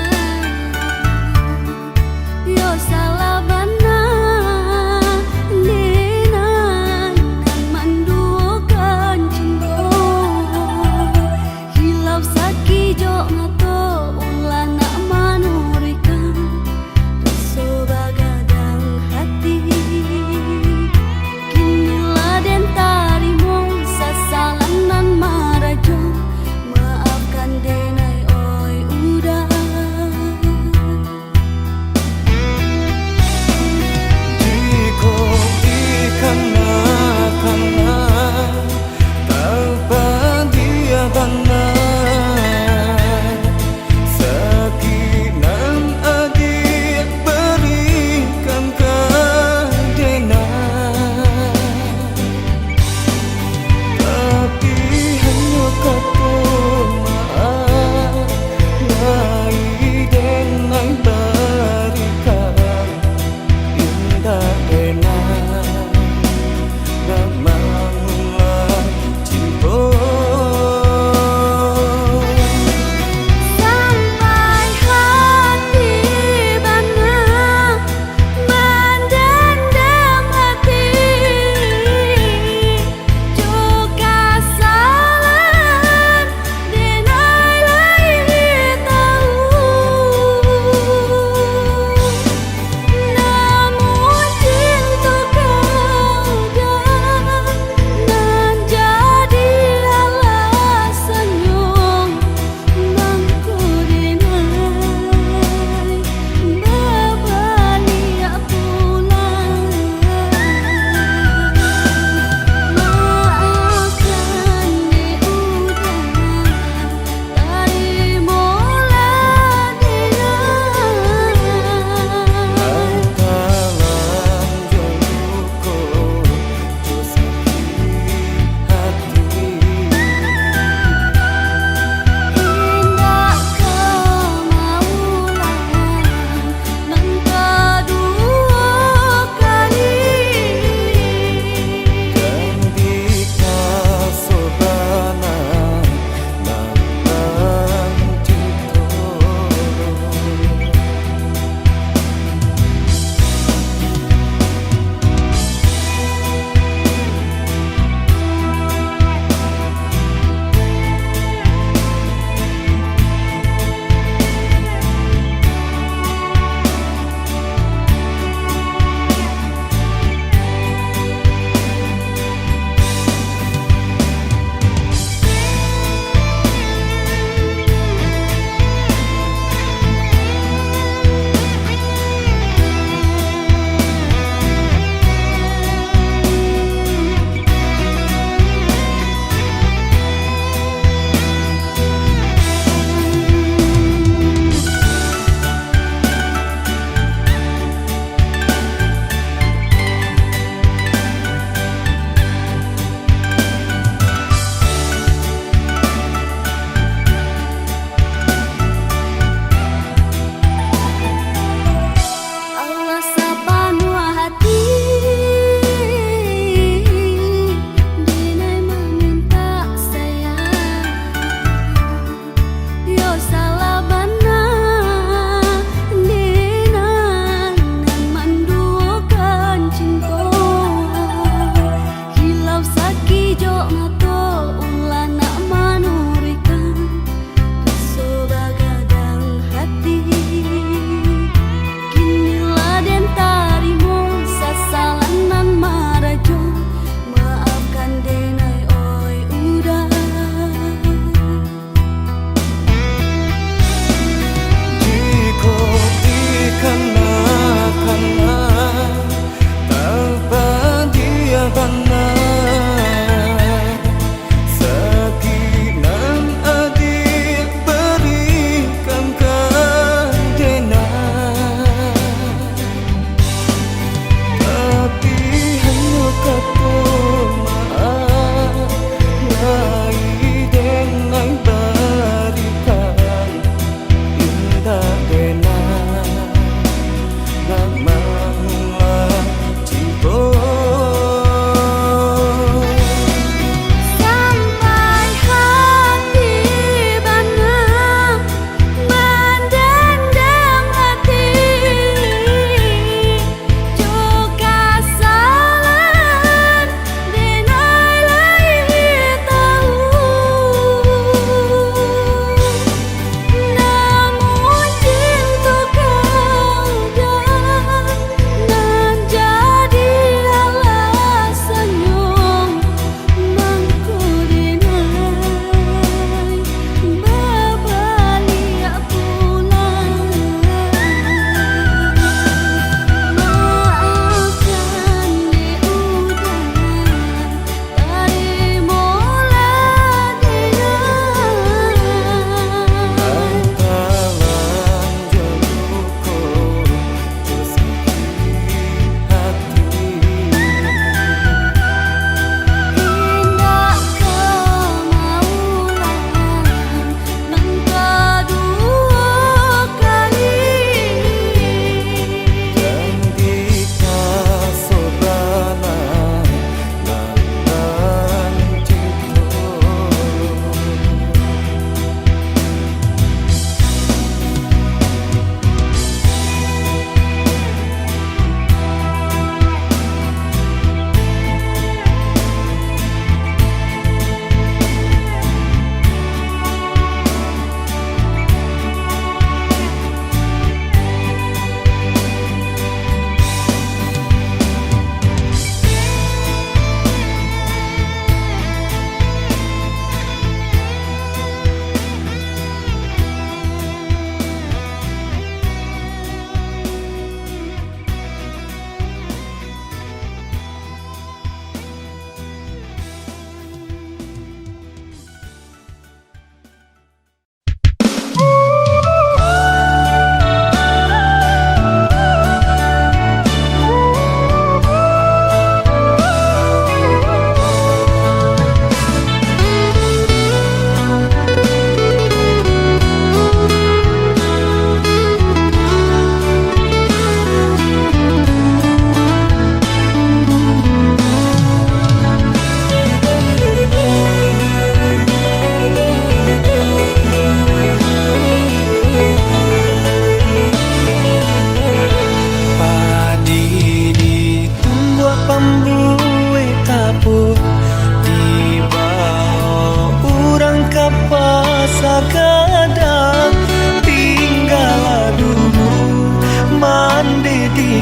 Yo salah benar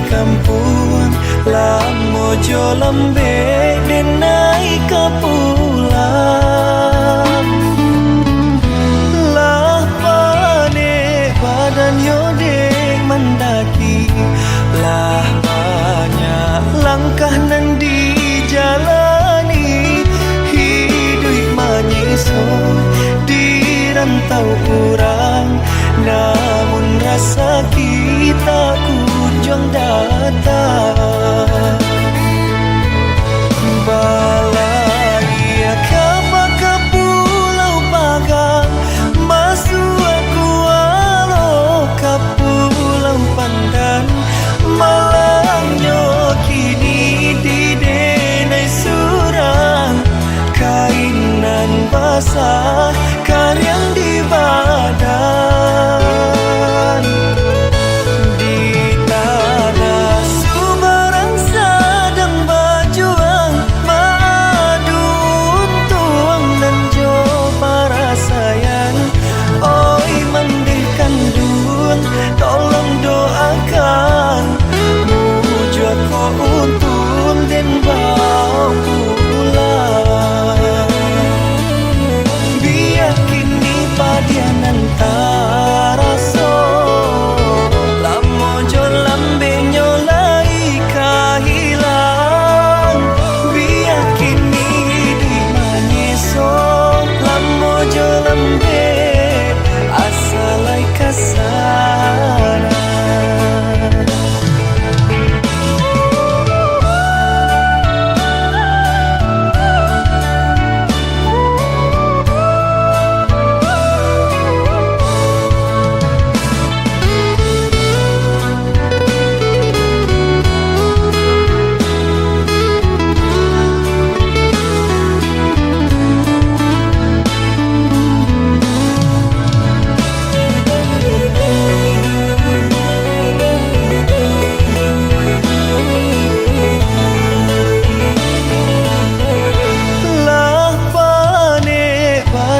kampung lamo jo lambe denai kapulang lah pane badan yo dek mendaki lah banyak langkah nan dijalani hidup menyesal di rantau orang namun rasa kita kunjung datang bahagia kapal ke pulau Pagang masuk aku walau ke pulau Pandan malangnya kini di denai surang kainan basah karyang di badan di tanah Sumarang sedang berjuang madu tuang dan jo para sayang oi mendihkan dun tolong doakan mujud ko untun dan bau pulang biar kini padianan taraso lamo jo lambe nyolai kahilang biar kini di manyeso lamo jo lambe asalai kasana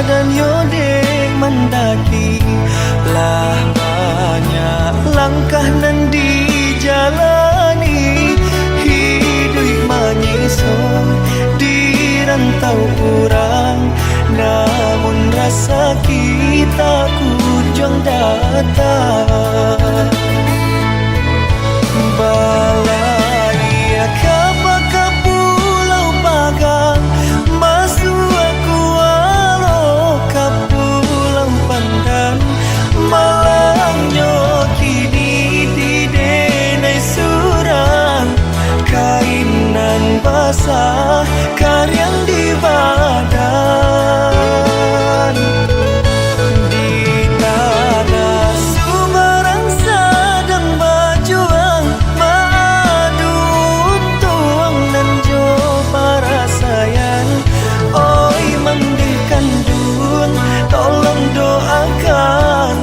dan yodek mendaki lah banyak langkah nan dijalani hidup menyesal di rantau orang namun rasa kita kunjung datang bahagia kapal ke pulau Pagang masuk aku malangnya kini di denai surang kainan basah karyang di badan di tanah Sumarang sedang berjuang madu tuang dan jo para sayang oi mendihkan dun tolong doakan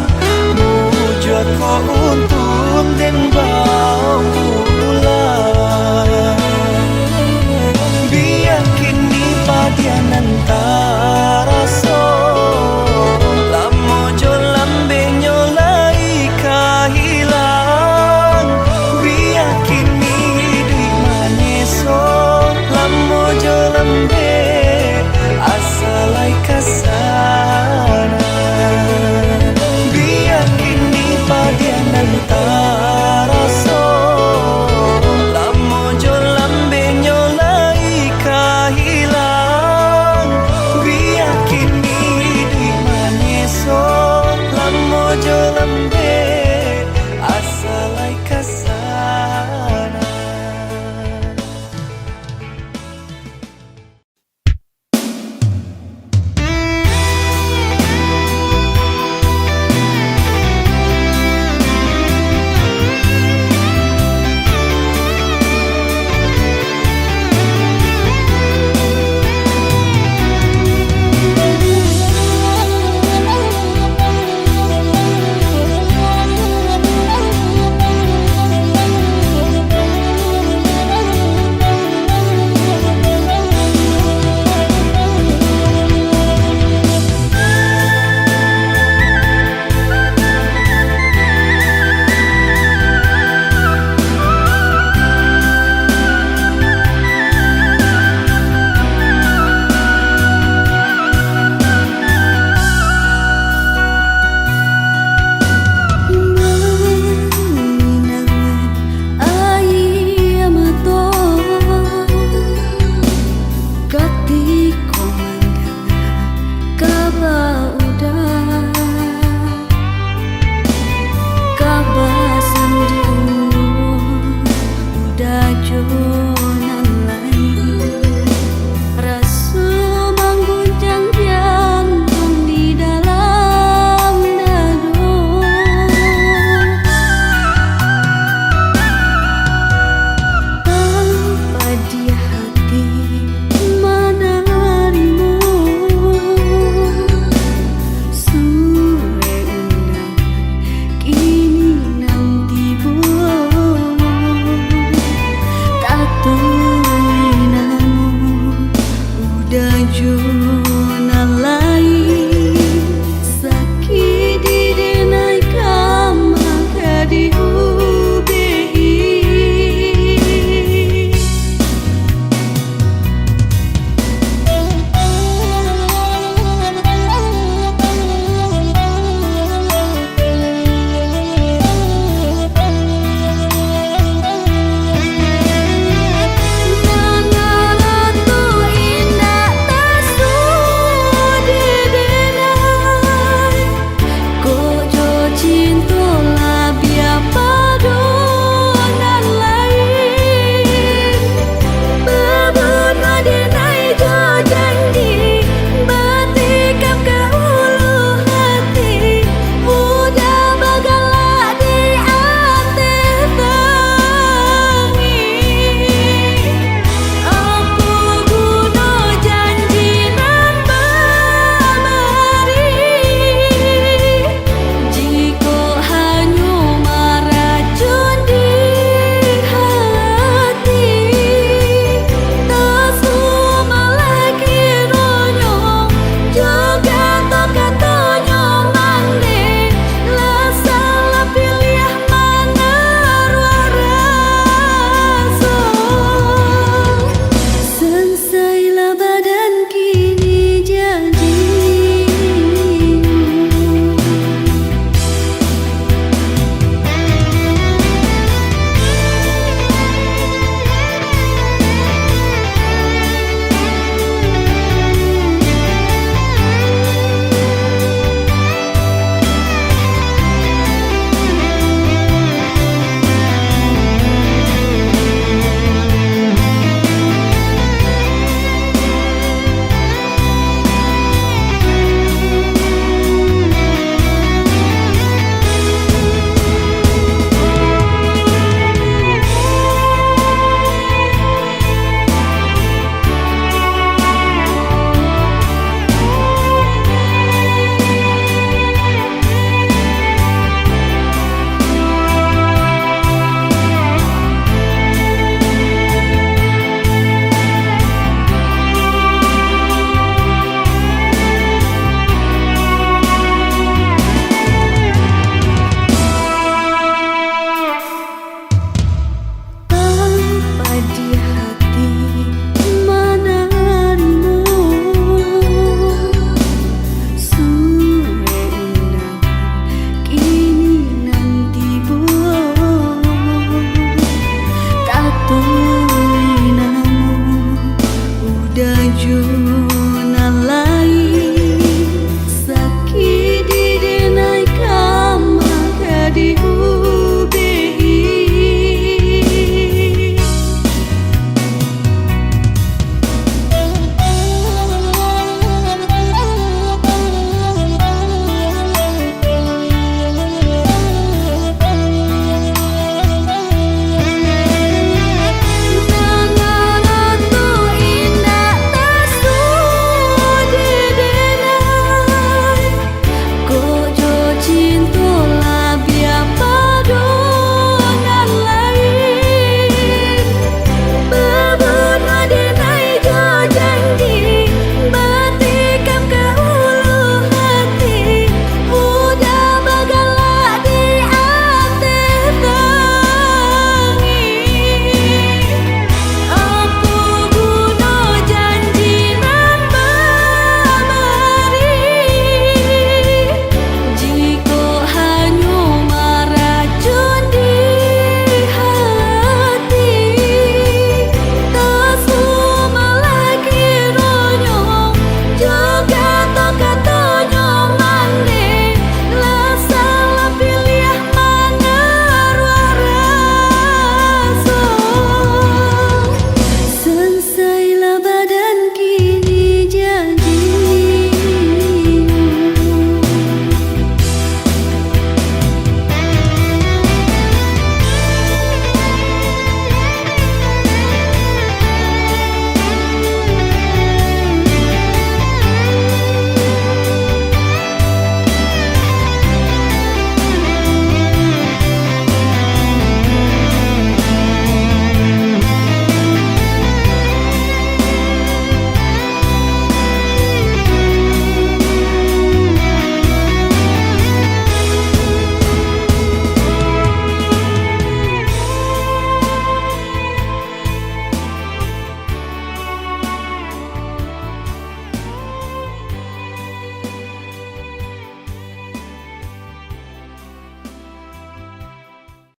mujud ko untun dan